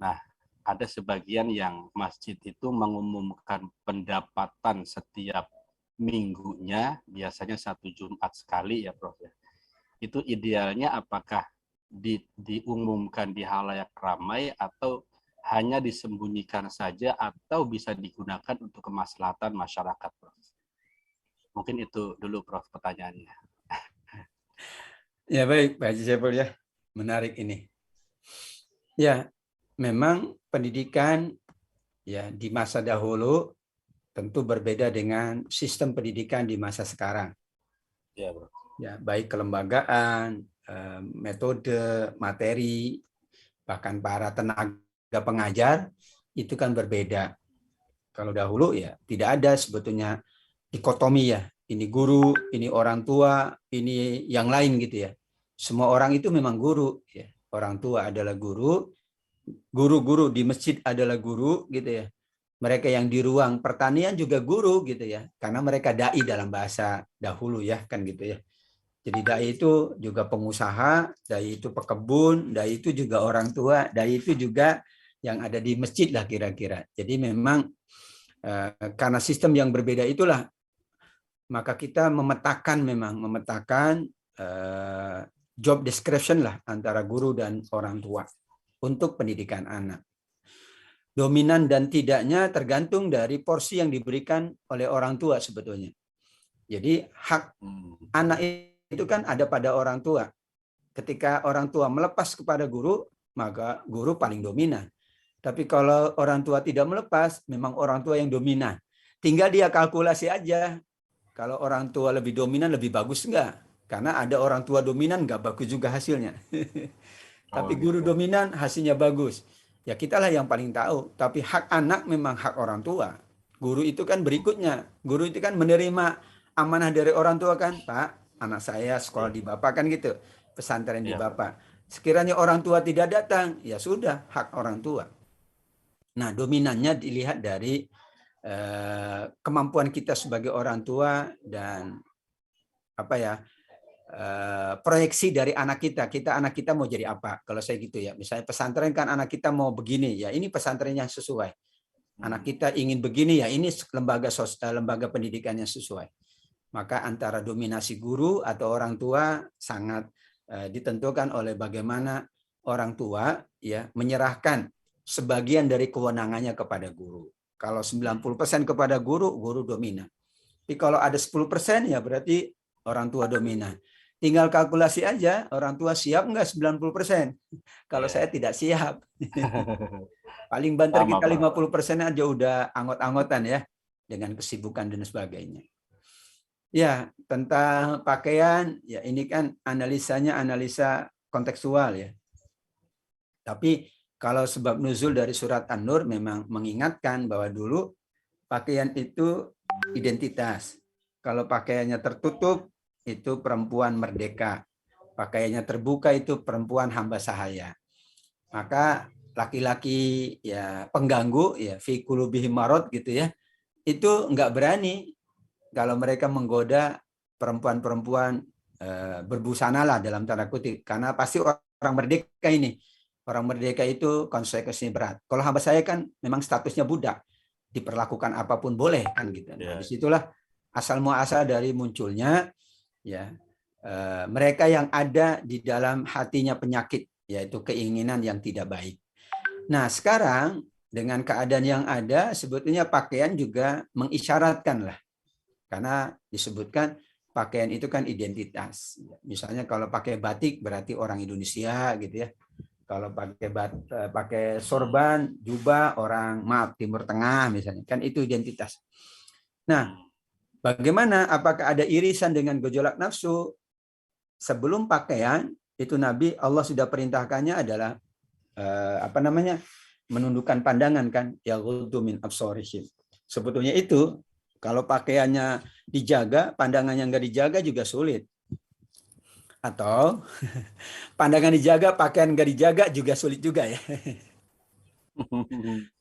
Nah, ada sebagian yang masjid itu mengumumkan pendapatan setiap minggunya, biasanya 1 Jumat sekali ya, Prof. Itu idealnya apakah diumumkan di halayak ramai atau hanya disembunyikan saja atau bisa digunakan untuk kemaslahatan masyarakat, Prof? Mungkin itu dulu, Prof, pertanyaannya. Ya baik, Pak Haji Saiful ya. Menarik ini. Ya, memang pendidikan ya di masa dahulu tentu berbeda dengan sistem pendidikan di masa sekarang. Ya, Bro. Ya, baik kelembagaan, metode, materi, bahkan para tenaga pengajar itu kan berbeda. Kalau dahulu ya tidak ada sebetulnya dikotomi ya. Ini guru, ini orang tua, ini yang lain gitu ya. Semua orang itu memang guru ya. Orang tua adalah guru, guru-guru di masjid adalah guru gitu ya. Mereka yang di ruang pertanian juga guru gitu ya. Karena mereka dai dalam bahasa dahulu ya kan gitu ya. Jadi dai itu juga pengusaha, dai itu pekebun, dai itu juga orang tua, dai itu juga yang ada di masjid lah kira-kira. Jadi memang karena sistem yang berbeda itulah maka kita memetakan job description lah antara guru dan orang tua untuk pendidikan anak. Dominan dan tidaknya tergantung dari porsi yang diberikan oleh orang tua sebetulnya. Jadi hak anak itu kan ada pada orang tua. Ketika orang tua melepas kepada guru, maka guru paling dominan. Tapi kalau orang tua tidak melepas, memang orang tua yang dominan. Tinggal dia kalkulasi aja. Kalau orang tua lebih dominan, lebih bagus enggak? Karena ada orang tua dominan, enggak bagus juga hasilnya. Tapi guru dominan, hasilnya bagus. Ya kitalah yang paling tahu. Tapi hak anak memang hak orang tua. Guru itu kan berikutnya. Guru itu kan menerima amanah dari orang tua kan. Pak, anak saya sekolah di Bapak kan gitu. Pesantren di Bapak. Sekiranya orang tua tidak datang, ya sudah, hak orang tua. Nah, dominannya dilihat dari kemampuan kita sebagai orang tua dan proyeksi dari anak kita anak kita mau jadi apa. Kalau saya gitu ya, misalnya pesantren kan anak kita mau begini, ya ini pesantren yang sesuai. Anak kita ingin begini, ya ini lembaga pendidikan yang sesuai. Maka antara dominasi guru atau orang tua sangat ditentukan oleh bagaimana orang tua ya menyerahkan sebagian dari kewenangannya kepada guru. Kalau 90% kepada guru, guru dominan. Tapi kalau ada 10% ya berarti orang tua dominan. Tinggal kalkulasi aja, orang tua siap enggak 90%? Kalau saya tidak siap. Paling banter kita 50% aja udah anggot-anggotan ya, dengan kesibukan dan sebagainya. Ya, tentang pakaian, ya ini kan analisanya analisa kontekstual ya. Tapi kalau sebab nuzul dari surat An-Nur memang mengingatkan bahwa dulu pakaian itu identitas. Kalau pakaiannya tertutup, itu perempuan merdeka. Pakaiannya terbuka, itu perempuan hamba sahaya. Maka laki-laki ya pengganggu ya fi qulubihim marad gitu ya, itu nggak berani kalau mereka menggoda perempuan-perempuan berbusana lah dalam tanda kutip, karena pasti orang merdeka ini, orang merdeka itu konsekuensinya berat. Kalau hamba saya kan memang statusnya budak, diperlakukan apapun boleh kan gitu. Nah, disitulah asal muasal dari munculnya ya mereka yang ada di dalam hatinya penyakit, yaitu keinginan yang tidak baik. Nah, sekarang dengan keadaan yang ada, sebetulnya pakaian juga mengisyaratkan lah. Karena disebutkan pakaian itu kan identitas. Misalnya kalau pakai batik berarti orang Indonesia gitu ya. Kalau pakai sorban, jubah orang Timur Tengah misalnya, kan itu identitas. Nah, bagaimana? Apakah ada irisan dengan gejolak nafsu? Sebelum pakaian itu Nabi Allah sudah perintahkannya adalah menundukkan pandangan kan, yaghuddu min absarihim. Sebetulnya itu kalau pakaiannya dijaga, pandangannya nggak dijaga juga sulit. Atau pandangan dijaga, pakaian nggak dijaga juga sulit juga ya.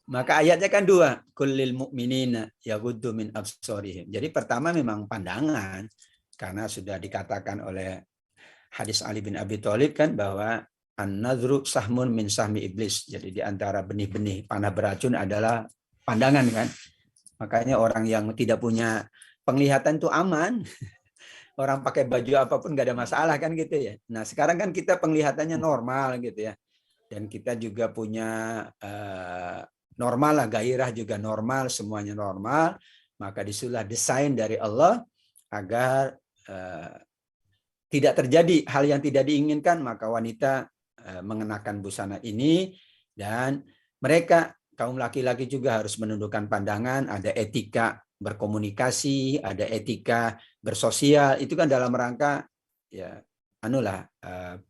Maka ayatnya kan dua, kullil mu'minina yaghuddu min absarihim. Jadi pertama memang pandangan, karena sudah dikatakan oleh hadis Ali bin Abi Thalib kan bahwa an-nadhru sahmun min sahmi iblis. Jadi di antara benih-benih panah beracun adalah pandangan kan. Makanya orang yang tidak punya penglihatan itu aman. Orang pakai baju apapun nggak ada masalah kan gitu ya. Nah sekarang kan kita penglihatannya normal gitu ya. Dan kita juga punya normal lah, gairah juga normal, semuanya normal. Maka disitulah desain dari Allah agar tidak terjadi hal yang tidak diinginkan, maka wanita mengenakan busana ini, dan mereka kaum laki-laki juga harus menundukkan pandangan, ada etika berkomunikasi, ada etika bersosial, itu kan dalam rangka ya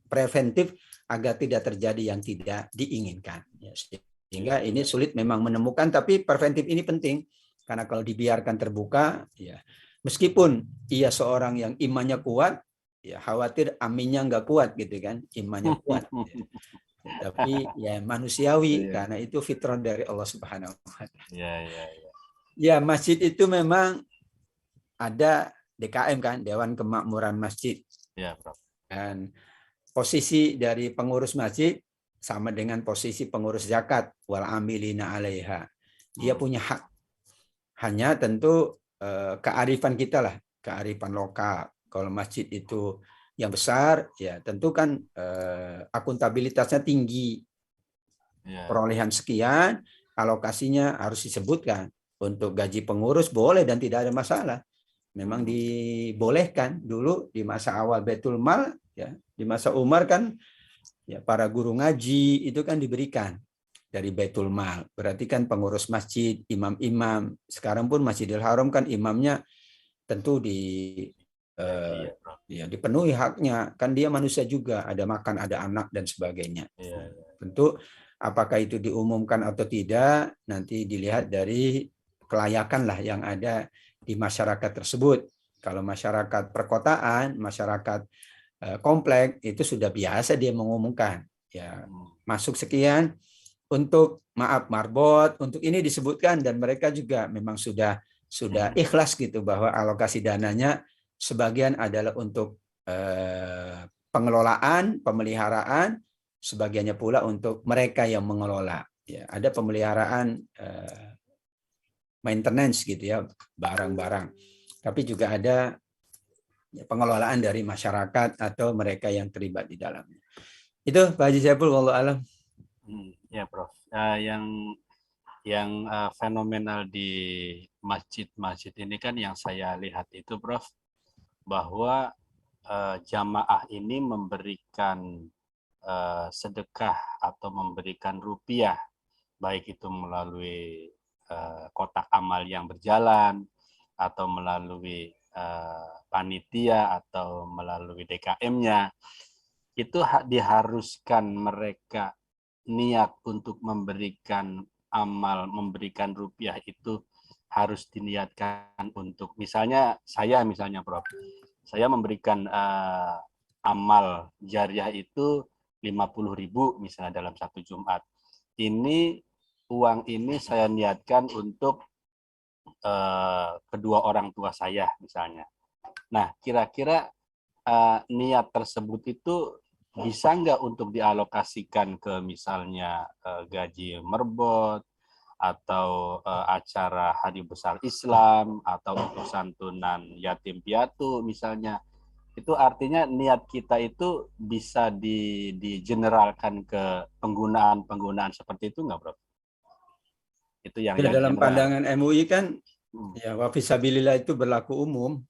preventif agar tidak terjadi yang tidak diinginkan. Ya, sehingga ini sulit memang menemukan, tapi preventif ini penting karena kalau dibiarkan terbuka, ya meskipun ia seorang yang imannya kuat, ya khawatir aminnya nggak kuat gitu kan, imannya kuat. Ya. Tapi ya manusiawi karena itu fitrah dari Allah Subhanahu wa Ta'ala. Ya, masjid itu memang ada DKM kan, Dewan Kemakmuran Masjid. Ya, Prof. Dan posisi dari pengurus masjid sama dengan posisi pengurus zakat, wal amilina 'alaiha. Dia punya hak. Hanya tentu kearifan kita lah, kearifan lokal. Kalau masjid itu yang besar, ya tentu kan akuntabilitasnya tinggi. Perolehan sekian, alokasinya harus disebutkan. Untuk gaji pengurus boleh dan tidak ada masalah. Memang dibolehkan dulu di masa awal Baitul Mal, ya di masa Umar kan, ya para guru ngaji itu kan diberikan dari Baitul Mal. Berarti kan pengurus masjid, imam-imam. Sekarang pun Masjidil Haram kan imamnya tentu dipenuhi haknya, kan dia manusia juga, ada makan, ada anak dan sebagainya. Tentu apakah itu diumumkan atau tidak nanti dilihat dari kelayakan lah yang ada di masyarakat tersebut. Kalau masyarakat perkotaan, masyarakat komplek itu sudah biasa dia mengumumkan ya masuk sekian untuk maaf marbot, untuk ini disebutkan, dan mereka juga memang sudah ikhlas gitu bahwa alokasi dananya sebagian adalah untuk pengelolaan, pemeliharaan, sebagiannya pula untuk mereka yang mengelola. Ya, ada pemeliharaan maintenance gitu ya, barang-barang. Tapi juga ada pengelolaan dari masyarakat atau mereka yang terlibat di dalamnya. Itu Pak Haji Saiful, wallahu alam. Ya, Prof. Yang fenomenal di masjid-masjid ini kan yang saya lihat itu, Prof, bahwa jamaah ini memberikan sedekah atau memberikan rupiah, baik itu melalui kotak amal yang berjalan atau melalui panitia atau melalui DKM-nya, itu diharuskan mereka niat untuk memberikan amal, memberikan rupiah itu harus diniatkan untuk, misalnya Prof, saya memberikan amal jariah itu 50.000 misalnya dalam satu Jumat. Uang ini saya niatkan untuk kedua orang tua saya misalnya. Nah, kira-kira niat tersebut itu bisa nggak untuk dialokasikan ke misalnya gaji merbot, atau acara Hari Besar Islam, atau untuk santunan yatim piatu misalnya. Itu artinya niat kita itu bisa digeneralkan ke penggunaan seperti itu nggak, Bro? Itu yang dalam general. pandangan MUI kan ya wafisabilillah itu berlaku umum.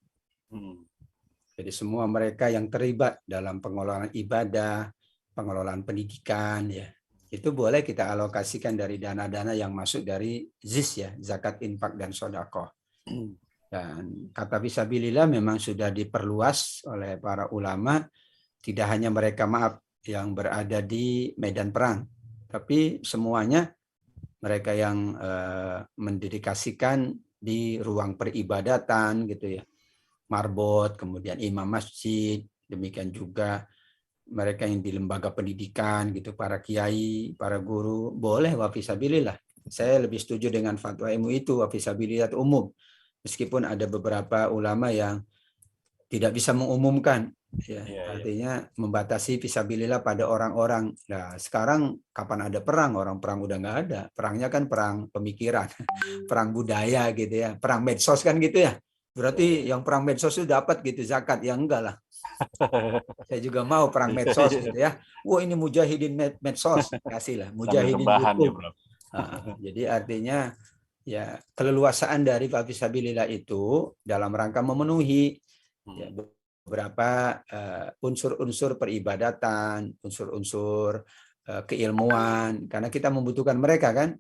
Jadi semua mereka yang terlibat dalam pengelolaan ibadah, pengelolaan pendidikan, ya itu boleh kita alokasikan dari dana-dana yang masuk dari ZIS, ya, zakat, infak, dan sodaqoh. Dan kata fisabilillah memang sudah diperluas oleh para ulama, tidak hanya mereka yang berada di medan perang, tapi semuanya mereka yang mendedikasikan di ruang peribadatan gitu ya, marbot, kemudian imam masjid, demikian juga mereka yang di lembaga pendidikan gitu, para kiai, para guru, boleh wafisabilillah. Saya lebih setuju dengan fatwa MUI itu wafisabilillah umum, meskipun ada beberapa ulama yang tidak bisa mengumumkan, ya, artinya membatasi fisabilillah pada orang-orang. Nah, sekarang kapan ada perang? Orang perang udah nggak ada. Perangnya kan perang pemikiran, perang budaya gitu ya, perang medsos kan gitu ya. Berarti yang perang medsos itu dapat gitu zakat, ya enggak lah. Saya juga mau perang medsos gitu ya. Wah, ini mujahidin medsos, kasihlah mujahidin YouTube. Jadi artinya ya keleluasaan dari fisabilillah itu dalam rangka memenuhi ya, beberapa unsur-unsur peribadatan, unsur-unsur keilmuan, karena kita membutuhkan mereka kan.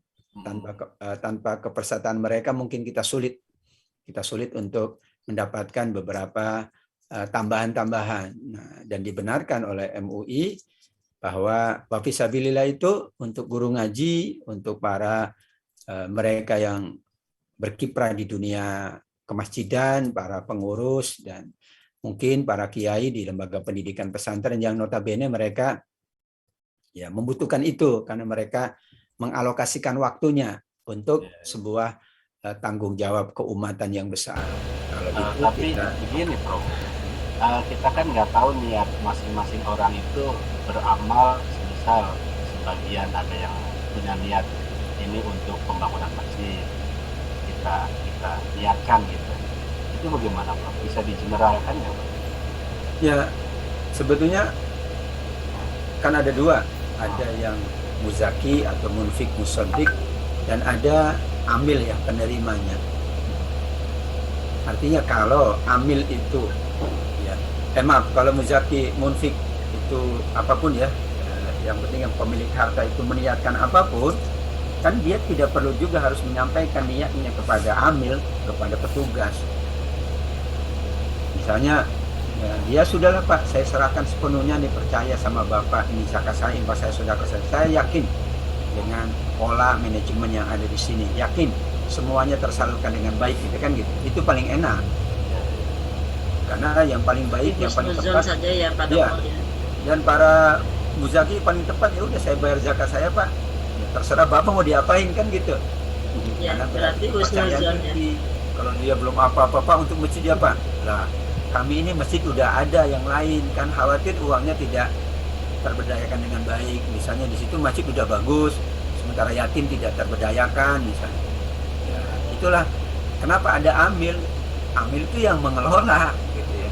Tanpa kepesertaan mereka mungkin kita sulit untuk mendapatkan beberapa tambahan-tambahan. Nah, dan dibenarkan oleh MUI bahwa wafisabilillah itu untuk guru ngaji, untuk para mereka yang berkiprah di dunia kemasjidan, para pengurus, dan mungkin para kiai di lembaga pendidikan pesantren yang notabene mereka ya membutuhkan itu karena mereka mengalokasikan waktunya untuk sebuah tanggung jawab keumatan yang besar. Kalau itu tapi begini, Prof. Kita kan nggak tahu niat masing-masing orang itu beramal, misal sebagian ada yang punya niat ini untuk pembangunan masjid, kita niatkan gitu. Itu bagaimana, Prof? Bisa digeneralkan nggak, Prof? Ya, sebetulnya kan ada dua, ada yang muzaki atau munfik musaddiq, dan ada amil yang penerimanya. Artinya kalau amil itu kalau muzaki munfik itu apapun ya, yang penting yang pemilik harta itu meniatkan apapun, kan dia tidak perlu juga harus menyampaikan niatnya kepada amil, kepada petugas. Misalnya ya, dia sudahlah Pak, saya serahkan sepenuhnya nih, percaya sama Bapak, ini zakat saya, infak saya, sedekah saya yakin dengan pola manajemen yang ada di sini, yakin semuanya tersalurkan dengan baik gitu kan gitu. Itu paling enak. Karena yang paling baik, yang paling tepat saja ya, Pak ya. Dan para muzaki paling tepat, ya udah saya bayar zakat saya Pak, ya, terserah Bapak mau diapain kan gitu. Ya, karena berarti husnuzon ya. Kalau dia belum apa-apa Pak untuk masjid dia Pak, lah kami ini masjid udah ada yang lain, kan khawatir uangnya tidak terberdayakan dengan baik. Misalnya di situ masjid udah bagus, sementara yatim tidak terberdayakan misalnya. Ya, itulah kenapa ada amil. Amil itu yang mengelola gitu ya.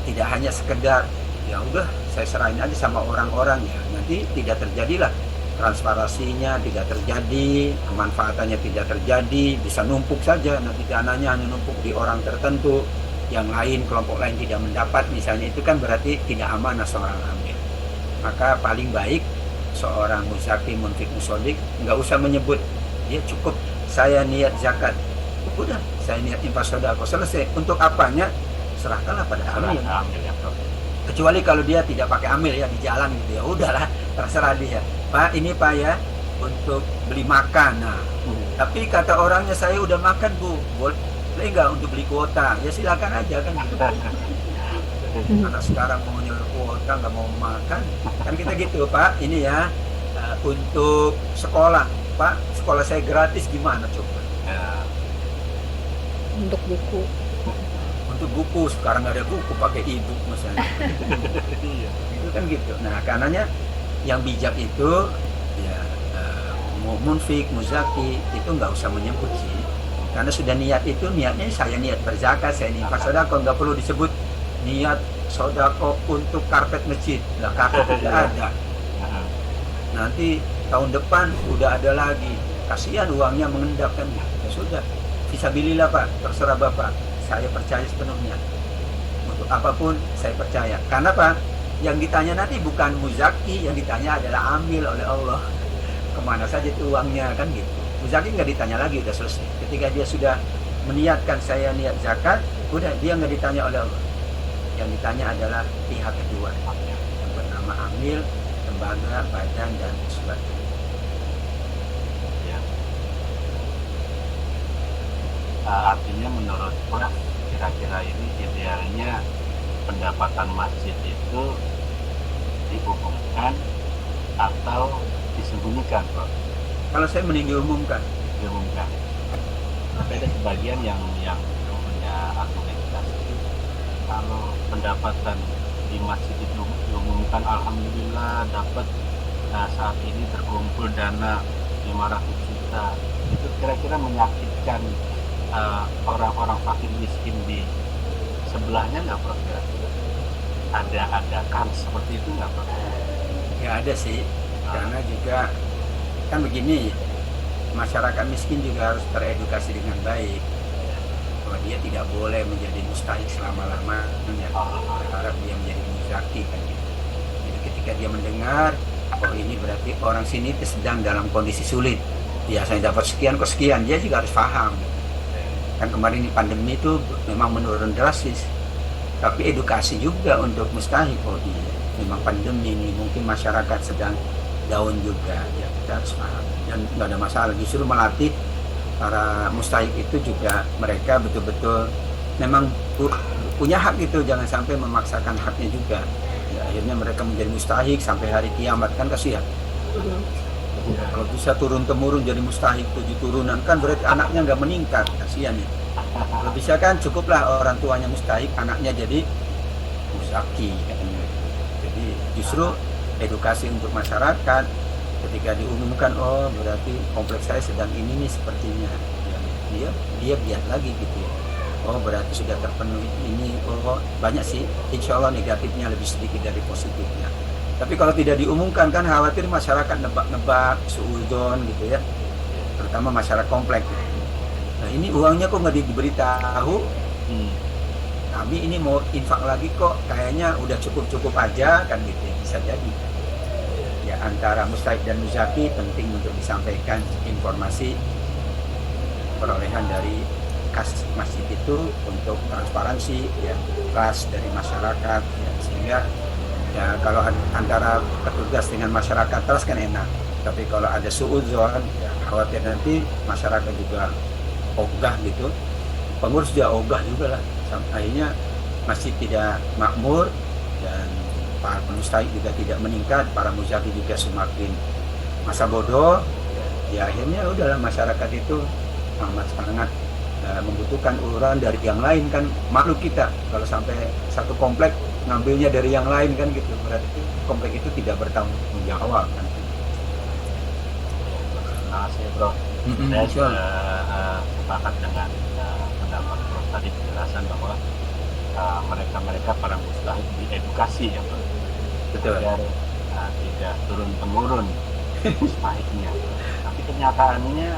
Tidak hanya sekedar ya udah saya serahin aja sama orang-orang, ya nanti tidak terjadilah transparansinya, tidak terjadi, kemanfaatannya tidak terjadi, bisa numpuk saja, nanti dananya hanya numpuk di orang tertentu, yang lain, kelompok lain tidak mendapat misalnya, itu kan berarti tidak amanah seorang amil. Maka paling baik seorang muzaki munfik musaddiq nggak usah menyebut, dia cukup saya niat zakat, udah saya niat infak sedekah, selesai. Untuk apanya serahkanlah pada amil. Kecuali kalau dia tidak pakai amil ya, di jalan gitu ya, udahlah terserah dia. Pak ini Pak ya untuk beli makan. Nah, tapi kata orangnya saya udah makan Bu, boleh nggak untuk beli kuota? Ya silakan aja kan gitu. Anak sekarang maunya kuota, nggak mau makan. Kan kita gitu, Pak. Ini ya, untuk sekolah. Pak, sekolah saya gratis gimana coba? Ya. Untuk buku. Untuk buku, sekarang nggak ada buku, pakai e-book misalnya. Iya. Itu kan gitu. Nah, karenanya yang bijak itu, ya, munfik, muzaki, itu nggak usah menyebut sih. Karena sudah niat itu, niatnya saya niat berzakat, saya niat sodako, nggak perlu disebut niat sodako untuk karpet masjid. Nah, karpet tidak ada. Nanti tahun depan udah ada lagi. Kasihan uangnya mengendap kan. Ya sudah, fisabilillah Pak, terserah Bapak. Saya percaya sepenuhnya. Untuk apapun saya percaya. Karena Pak, yang ditanya nanti bukan muzaki, yang ditanya adalah ambil oleh Allah. Kemana saja itu uangnya kan gitu. Muzaki nggak ditanya lagi, udah selesai. Ketika dia sudah meniatkan saya niat zakat, udah dia nggak ditanya oleh Allah. Yang ditanya adalah pihak kedua yang bernama amil, lembaga, badan, dan sebagainya. Ya. Artinya menurut Prof, kira-kira ini idealnya pendapatan masjid itu diumumkan atau disembunyikan, Prof? Kalau saya mending diumumkan. Diumumkan. Tapi ada sebagian yang punya argumentasi, kalau pendapatan di masjid itu diumumkan, alhamdulillah dapat, saat ini terkumpul dana 500 juta, itu kira-kira menyakitkan orang-orang fakir miskin di sebelahnya nggak, Prof? Ada kans seperti itu nggak, Prof? Ya ada sih, karena juga kan begini, masyarakat miskin juga harus teredukasi dengan baik bahwa dia tidak boleh menjadi mustahik selama-lamanya. Berharap dia menjadi muzaki kan gitu. Jadi ketika dia mendengar, oh ini berarti orang sini sedang dalam kondisi sulit, biasanya dapat sekian kok sekian, dia juga harus paham. Kan kemarin ini pandemi itu memang menurun drastis, tapi edukasi juga untuk mustahik. Oh iya, memang pandemi ini mungkin masyarakat sedang down juga, ya kita harus paham. Dan nggak ada masalah, justru melatih para mustahik itu juga mereka betul-betul memang punya hak itu, jangan sampai memaksakan haknya juga. Ya, akhirnya mereka menjadi mustahik sampai hari kiamat, kan kasihan. Kalau bisa turun-temurun jadi mustahik 7 turunan, kan berarti anaknya nggak meningkat, kasihan ya. Kalau bisa kan cukuplah orang tuanya mustahik, anaknya jadi muzaki. Jadi justru edukasi untuk masyarakat, ketika diumumkan, oh berarti kompleks saya sedang ini nih sepertinya, ya, dia lihat lagi gitu ya. Oh berarti sudah terpenuhi ini, oh banyak sih, insya Allah negatifnya lebih sedikit dari positifnya. Tapi kalau tidak diumumkan kan khawatir masyarakat nebak-nebak, suudzon gitu ya, terutama masyarakat kompleks. Nah ini uangnya kok nggak diberitahu, kami ini mau infak lagi kok, kayaknya udah cukup-cukup aja kan gitu ya, bisa jadi. Ya antara mustahik dan muzaki penting untuk disampaikan informasi perolehan dari kas masjid itu untuk transparansi, ya, trust dari masyarakat, ya, sehingga ya kalau antara petugas dengan masyarakat trust kan enak, tapi kalau ada suudzon, ya, khawatir nanti masyarakat juga ogah gitu, pengurus juga ogah juga lah, akhirnya masjid tidak makmur dan para mustahik juga tidak meningkat, para muzaki juga semakin masa bodoh. Ya akhirnya udahlah masyarakat itu sangat membutuhkan uluran dari yang lain, kan makhluk kita kalau sampai satu komplek ngambilnya dari yang lain kan gitu, berarti komplek itu tidak bertanggung jawab kan. Terima kasih, Bro. Saya sepakat dengan pendapat Bro tadi, penjelasan bahwa mereka para mustahik diedukasi ya, Bro. Betul. Agar tidak turun-temurun mustahiknya. Tapi kenyataannya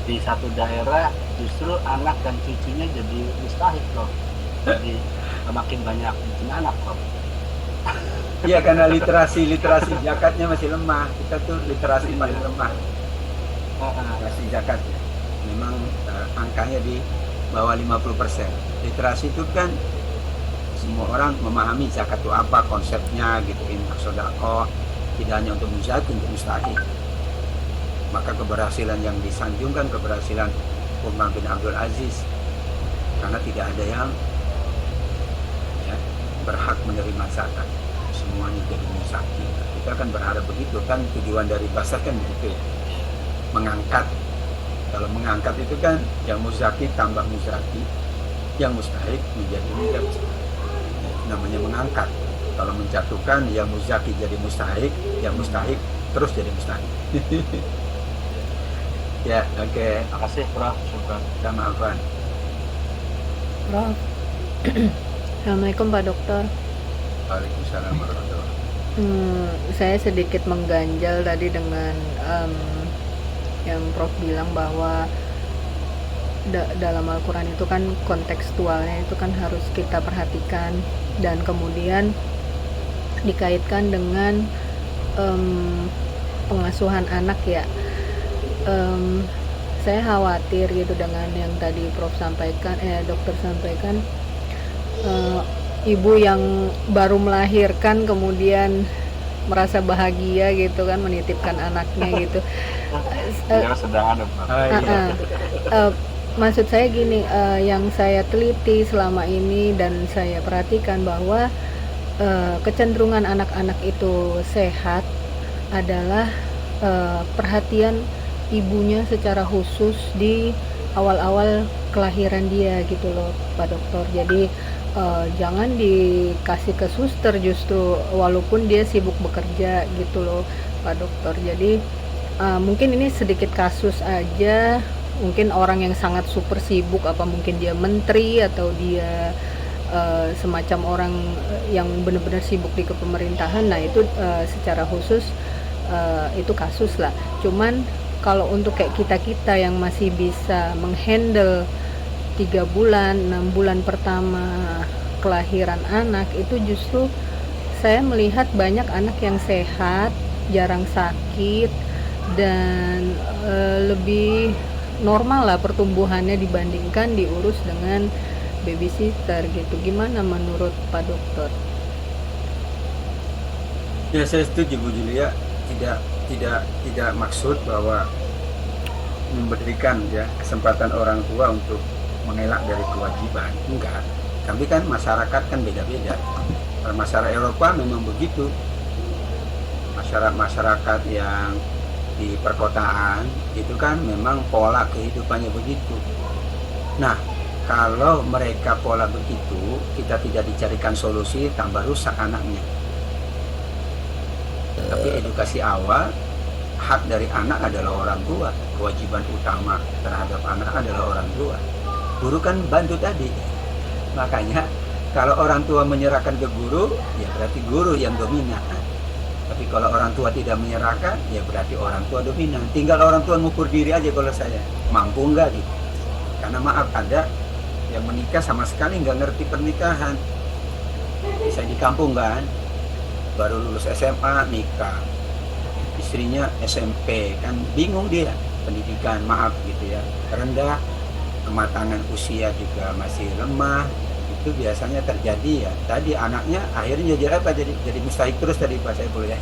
di satu daerah justru anak dan cucunya jadi mustahik, Bro. Jadi semakin banyak bikin anak, Bro. Iya, karena literasi zakatnya masih lemah. Kita tuh literasi paling lemah. Literasi zakat ya. Memang angkanya di bawah 50%. Literasi itu kan semua orang memahami zakat itu apa, konsepnya gitu, infak sedekah, tidak hanya untuk muzaki, untuk mustahik. Maka keberhasilan yang disanjungkan keberhasilan Umar bin Abdul Aziz, karena tidak ada yang ya, berhak menerima zakat, semuanya jadi muzaki. Kita kan berharap begitu kan, tujuan dari basah kan begitu ya, mengangkat. Kalau mengangkat itu kan yang muzaki tambah muzaki, yang mustahik menjadi muzaki, namanya mengangkat. Kalau menjatuhkan yang muzaki jadi mustahik, yang mustahik terus jadi mustahik. Ya, oke. Terima kasih, Prof. Syukran. Sama Afan. Prof. Assalamualaikum Pak Dokter. Waalaikumsalam warahmatullahi Saya sedikit mengganjal tadi dengan yang Prof bilang bahwa dalam Al-Quran itu kan kontekstualnya itu kan harus kita perhatikan, dan kemudian dikaitkan dengan pengasuhan anak ya. Saya khawatir gitu dengan yang tadi Prof sampaikan, dokter sampaikan, ibu yang baru melahirkan kemudian merasa bahagia gitu kan menitipkan anaknya gitu. Ya, sedang ada, Pak. Maksud saya gini, yang saya teliti selama ini dan saya perhatikan bahwa kecenderungan anak-anak itu sehat adalah perhatian ibunya secara khusus di awal-awal kelahiran dia gitu loh Pak Dokter. Jadi jangan dikasih ke suster justru walaupun dia sibuk bekerja gitu loh Pak Dokter. Jadi mungkin ini sedikit kasus aja, mungkin orang yang sangat super sibuk, apa mungkin dia menteri atau dia semacam orang yang benar-benar sibuk di kepemerintahan. Nah itu secara khusus itu kasus lah. Cuman kalau untuk kayak kita-kita yang masih bisa menghandle 3 bulan, 6 bulan pertama kelahiran anak, itu justru saya melihat banyak anak yang sehat, jarang sakit, dan lebih normal lah pertumbuhannya dibandingkan diurus dengan babysitter gitu. Gimana menurut Pak Dokter? Ya, saya setuju Bu Julia. Tidak maksud bahwa memberikan ya kesempatan orang tua untuk mengelak dari kewajiban, enggak. Tapi kan masyarakat kan beda-beda. Masyarakat Eropa memang begitu. Masyarakat yang di perkotaan itu kan memang pola kehidupannya begitu. Nah, kalau mereka pola begitu, kita tidak dicarikan solusi, tambah rusak anaknya. Tapi edukasi awal, hak dari anak adalah orang tua. Kewajiban utama terhadap anak adalah orang tua. Guru kan bantu tadi. Makanya kalau orang tua menyerahkan ke guru, ya berarti guru yang dominan. Tapi kalau orang tua tidak menyerahkan, ya berarti orang tua dominan. Tinggal orang tua ngukur diri aja kalau saya. Mampu enggak gitu. Karena maaf, ada yang menikah sama sekali nggak ngerti pernikahan. Saya di kampung kan, baru lulus SMA nikah, istrinya SMP, kan bingung dia, pendidikan maaf gitu ya, rendah, kematangan usia juga masih lemah. Itu biasanya terjadi ya. Tadi anaknya akhirnya jadi apa? Jadi mustahik terus tadi Pak Saiful ya.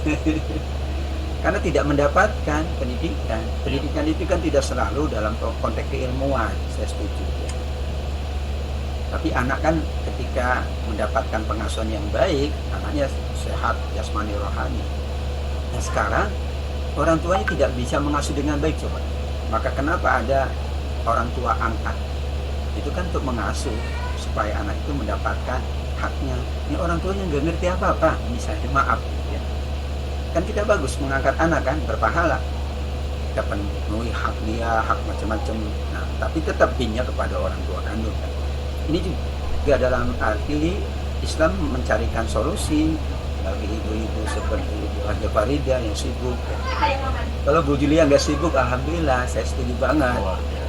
Karena tidak mendapatkan pendidikan. Pendidikan itu kan tidak selalu dalam konteks keilmuan, saya setuju ya. Tapi anak kan ketika mendapatkan pengasuhan yang baik, anaknya sehat jasmani rohani. Nah sekarang orang tuanya tidak bisa mengasuh dengan baik coba. Maka kenapa ada orang tua angkat? Itu kan untuk mengasuh supaya anak itu mendapatkan haknya. Ini orang tuanya nggak ngerti apa-apa, misalnya maaf ya. Kan kita bagus mengangkat anak kan, berpahala. Kita penuhi hak dia, hak macam-macam. Nah, tapi tetap pinnya kepada orang tua kandung kan. Ini juga dalam arti Islam mencarikan solusi bagi ibu-ibu seperti Ibu Haja Farida yang sibuk. Kalau Bu Julia nggak sibuk, alhamdulillah, saya setuju banget.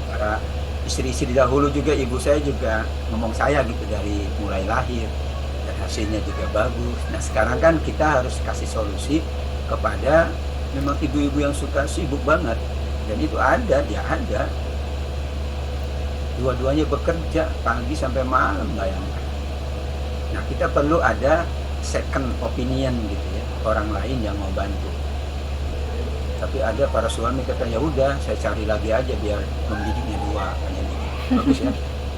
Para istri-istri dahulu juga, ibu saya juga ngomong saya gitu dari mulai lahir dan hasilnya juga bagus. Nah sekarang kan kita harus kasih solusi kepada memang ibu-ibu yang suka sibuk banget, dan itu ada, dia ada. Dua-duanya bekerja pagi sampai malam, bayangkan. Nah kita perlu ada second opinion gitu ya, orang lain yang mau bantu. Tapi ada para suami kata ya udah saya cari lagi aja biar mendidiknya dua, hanya bagus ya.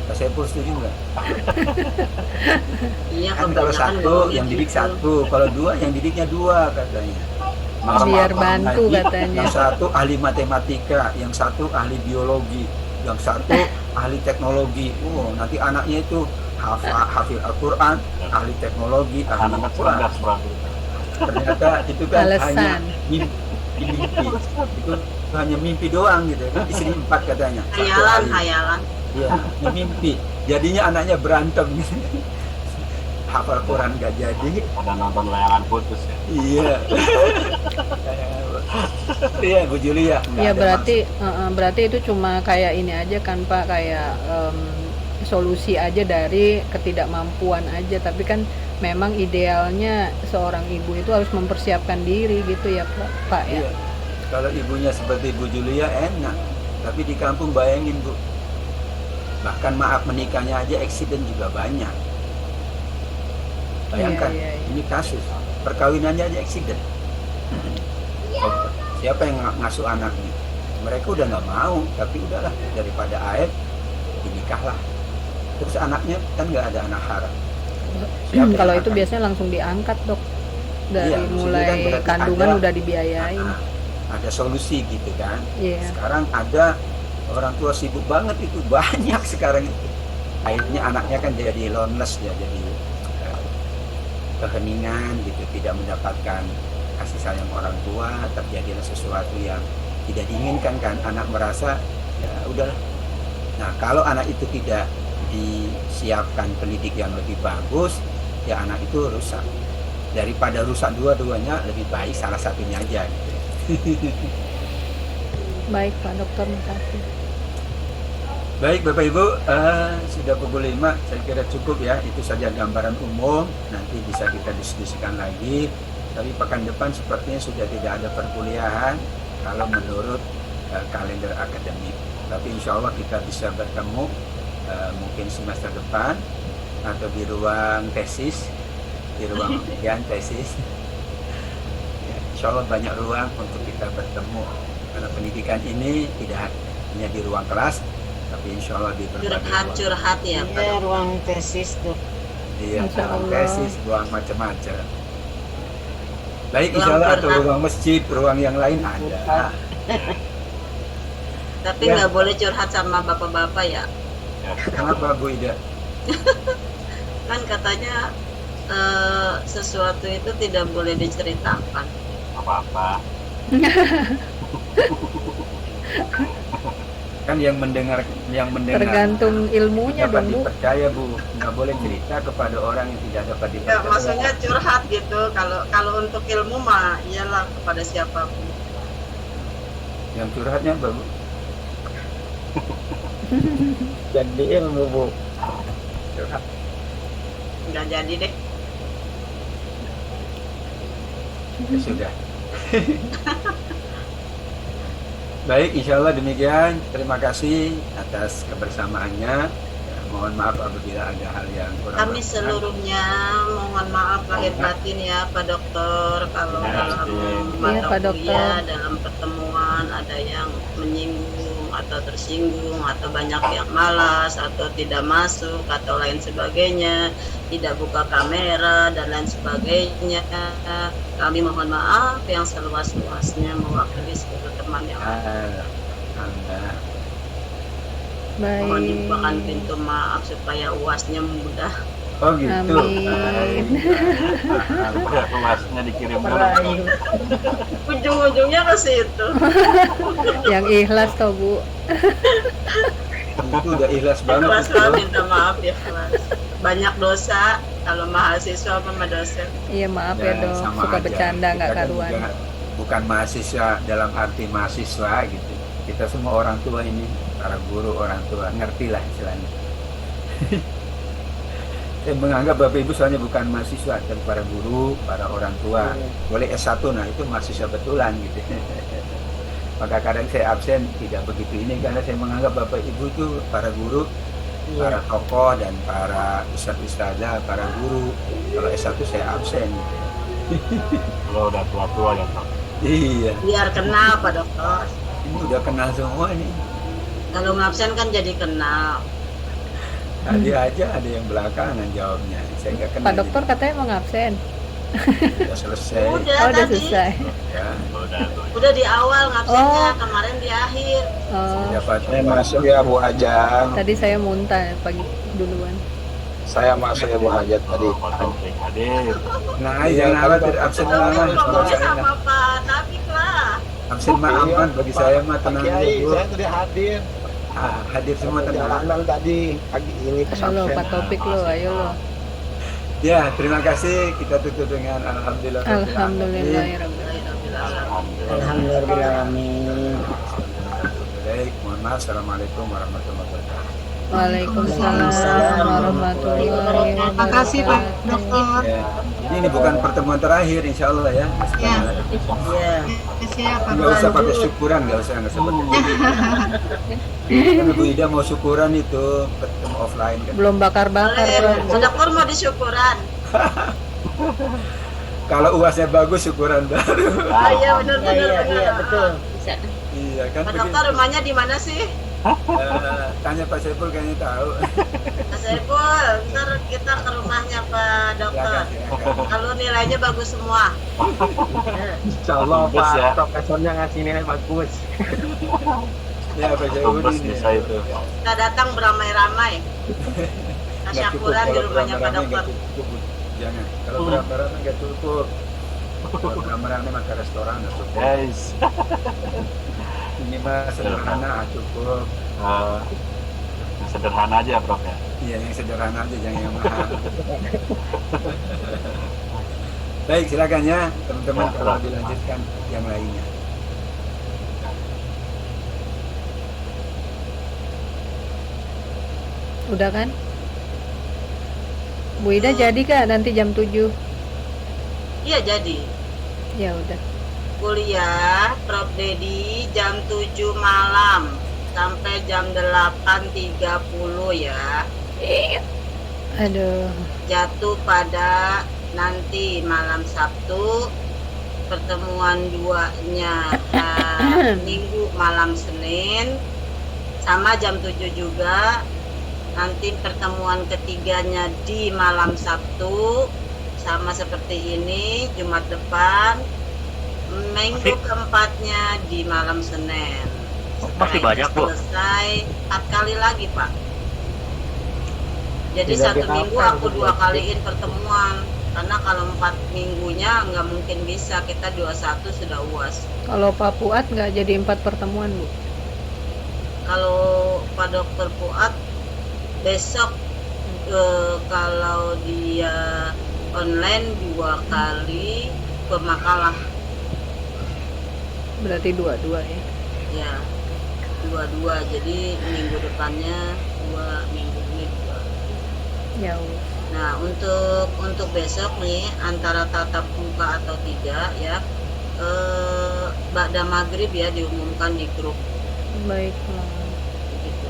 Pak Saiful setuju nggak? Iya, Kan kalau kebanyakan satu ngomongnya yang didik gitu. satu, kalau dua yang didiknya dua katanya. Biar bantu Ngaji, katanya. yang satu ahli matematika, yang satu ahli biologi, yang satu ahli teknologi. Oh, nanti anaknya itu hafil Al-Quran, ahli teknologi, ahli Anak Quran. cerdas banget. Ternyata itu kan hanya Alasan. mimpi. Itu hanya mimpi doang gitu. Kan istri 4 katanya. Satu Hayalan, ahli. hayalan. Iya, mimpi. Jadinya anaknya berantem. Hafal Quran gak jadi. Ada nonton layangan putus ya. Iya. Iya, Bu Julia. Nggak Ya ada berarti itu cuma kayak ini aja kan Pak, kayak solusi aja dari ketidakmampuan aja, tapi kan memang idealnya seorang ibu itu harus mempersiapkan diri gitu ya Pak ya. Iya. Kalau ibunya seperti Bu Julia enak, tapi di kampung bayangin Bu. Bahkan maaf menikahnya aja eksiden juga banyak. Bayangkan, Iya, iya. ini kasus perkawinannya aja eksiden. Siapa yang ngasuh anaknya? Mereka udah nggak mau, tapi udahlah daripada aib dinikahlah. Terus anaknya kan nggak ada anak haram. Siapa yang Kalau itu akan- biasanya langsung diangkat Dok, dari Iya, maksudnya mulai kan berarti kandungan ada- udah dibiayain. ada solusi gitu kan. Iya. Sekarang ada orang tua sibuk banget itu banyak sekarang itu. Akhirnya anaknya kan jadi loneless ya, jadi keheningan gitu, tidak mendapatkan kasih sayang orang tua, terjadilah sesuatu yang tidak diinginkan kan, anak merasa ya udahlah. Nah, kalau anak itu tidak disiapkan pendidik yang lebih bagus, ya anak itu rusak. Daripada rusak dua-duanya, lebih baik salah satunya aja gitu. Baik Pak Dokter, makasih. Baik Bapak Ibu, sudah pukul 5, saya kira cukup ya, itu saja gambaran umum, nanti bisa kita diskusikan lagi. Tapi pekan depan sepertinya sudah tidak ada perkuliahan kalau menurut kalender akademik. Tapi insya Allah kita bisa bertemu mungkin semester depan atau di ruang tesis, di ruang ujian tesis. Ya, insya Allah banyak ruang untuk kita bertemu, karena pendidikan ini tidak hanya di ruang kelas, tapi insya Allah di berbagai ruang. Curhat ya, Pak. Iya, ruang tesis tuh. Iya, Insya ruang Allah. tesis, ruang macam-macam. Baik, Ruang insya Allah atau curhat. ruang masjid, ruang yang lain ada. Tapi Ya. nggak boleh curhat sama bapak-bapak ya. Kenapa Bu Ida? Kan katanya sesuatu itu tidak boleh diceritakan. Apa-apa. Kan yang mendengar Tergantung ilmunya dapat dong Bu. dipercaya Bu, nggak boleh cerita kepada orang yang tidak dapat Ya, dipercaya. maksudnya curhat gitu. Kalau untuk ilmu mah iyalah kepada siapapun. Yang curhatnya apa Bu? Jadi ilmu, Bu. Curhat. Nggak jadi deh. Ya sudah. Baik, insya Allah demikian. Terima kasih atas kebersamaannya. Ya, mohon maaf apabila ada hal yang kurang Kami berkenan. seluruhnya mohon maaf lahir batin ya Pak Dokter, kalau dalam Iya, mata Pak kuliah, Dokter. dalam pertemuan ada yang menyinggung atau tersinggung atau banyak yang malas atau tidak masuk atau lain sebagainya, tidak buka kamera dan lain sebagainya. Kami mohon maaf yang seluas-luasnya mewakili seluruh teman yang ada. Anda. Mohon Baik. dibukakan pintu maaf supaya UASnya mudah. Oh gitu. Amin. Udah kelasnya dikirim dulu. Ujung-ujungnya ke situ. Yang ikhlas toh Bu. Itu udah ikhlas banget. Kelas itu. minta maaf ya kelas. Banyak dosa kalau mahasiswa sama dosen. Iya maaf ya Dok, sama suka aja. bercanda nggak Kita kan karuan. juga bukan mahasiswa dalam arti mahasiswa gitu. Kita semua orang tua ini, para guru orang tua, ngerti lah istilahnya. Saya menganggap Bapak Ibu soalnya bukan mahasiswa, tapi para guru, para orang tua. Boleh S1, nah itu mahasiswa betulan gitu. Maka kadang saya absen tidak begitu ini karena saya menganggap Bapak Ibu itu para guru, para tokoh dan para ustadz-ustadzah, para guru. Kalau S1 saya absen gitu. Kalau udah tua-tua ya Pak. Iya, Biar kenal Pak Dokter. ini udah kenal semua ini. Kalau ngabsen kan jadi kenal. Dia aja ada yang belakangan jawabnya. Saya nggak kenal. Pak dokter katanya mau ngabsen. Sudah selesai. Udah Oh, udah tadi. selesai. Ya, Udah di awal ngabsennya, Oh. kemarin di akhir. Oh, dapat. Saya masuk ya Bu Hajat. tadi saya muntah pagi duluan. Saya masuk ya Bu Hajat tadi. Pak Taufik hadir. Nah, jangan khawatir absen Tapi aman. Kalau ngomongnya saya sama Pak Taufik lah. absen mah aman bagi saya mah tenang aja Bu. Saya tadi hadir. Hadir semua tenang. Perjalanan tadi pagi ini ke Halo Sabsen. Pak Topik lo, ayo lo. Ya, terima kasih. Kita tutup dengan alhamdulillah. Alhamdulillahirabbil Alhamdulillahirrahmanirrahim. Baik, mohon maaf. Assalamualaikum warahmatullahi wabarakatuh. Waalaikumsalam warahmatullahi wabarakatuh. Terima kasih Pak Dokter. Ya, ini bukan pertemuan terakhir, insya Allah ya. Ya. Iya. Siap Pak Nggak usah Dokter. pakai syukuran, nggak usah pakai syukuran. Kan Bu Ida mau syukuran itu ketemu offline kan. Belum bakar-bakar, Boleh, Bro. Bu Dokter mau disyukuran. Kalau uasnya bagus, syukuran baru. Ah iya benar benar. Iya, betul. Bisa. Iya kan. Pak begitu. Dokter rumahnya di mana sih? Tanya Pak Saiful kayaknya tahu. Mas Saiful, ntar kita ke rumahnya Pak Dokter. Silakan. Kalau nilainya bagus semua. Insya Allah Bagus Pak ya. Profesornya ngasih nilai bagus. Ya Pak Saiful Tumbes ini. bisa itu. Kita datang beramai-ramai. Nggak cukup Tasyakuran di kalau rumahnya Pak beramai-ramai Dokter. nggak cukup. Jangan. Kalau beramai-ramai nggak cukup. Kalau beramai-ramai maka restoran nggak cukup. Guys. Ini mah sederhana cukup. Sederhana aja Prof ya. Iya yang sederhana aja jangan yang mahal. Baik silakan ya teman-teman Ya, kalau silakan. dilanjutkan yang lainnya. Udah kan? Bu Ida jadi kak nanti jam 7? Iya jadi. Ya udah. Kuliah Prof Dedi jam 7 malam sampai jam 8.30 ya. Aduh. Jatuh pada nanti malam Sabtu, pertemuan duanya Minggu malam Senin, sama jam 7 juga. Nanti pertemuan ketiganya di malam Sabtu, sama seperti ini Jumat depan. Minggu keempatnya di malam Senin. Masih banyak, Bu. Selesai 4 kali lagi Pak. Jadi Tidak satu minggu dihafal, aku Bu. 2 kaliin pertemuan. Karena kalau 4 minggunya nggak mungkin bisa, kita 21 sudah UAS. Kalau Pak Fuad nggak jadi 4 pertemuan Bu? Kalau Pak Dokter Fuad besok kalau dia online 2 kali pemakalah Berarti 2-2 ya? ya 2-2, jadi minggu depannya 2, minggu ini 2. Ya udah. Nah untuk besok nih antara tatap muka atau tidak ya, ba'da maghrib ya diumumkan di grup Baiklah. gitu.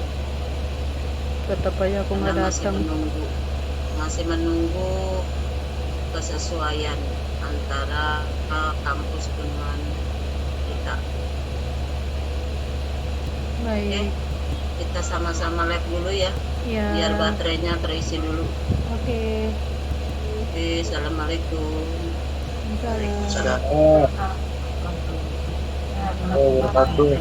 Tetap aja aku nggak Karena masih datang. menunggu kesesuaian antara kampus dengan kita. Baik. Kita sama-sama lab dulu ya, Ya. biar baterainya terisi dulu. Oke. Oke, assalamualaikum. Salam. Oh, wabarakatuh.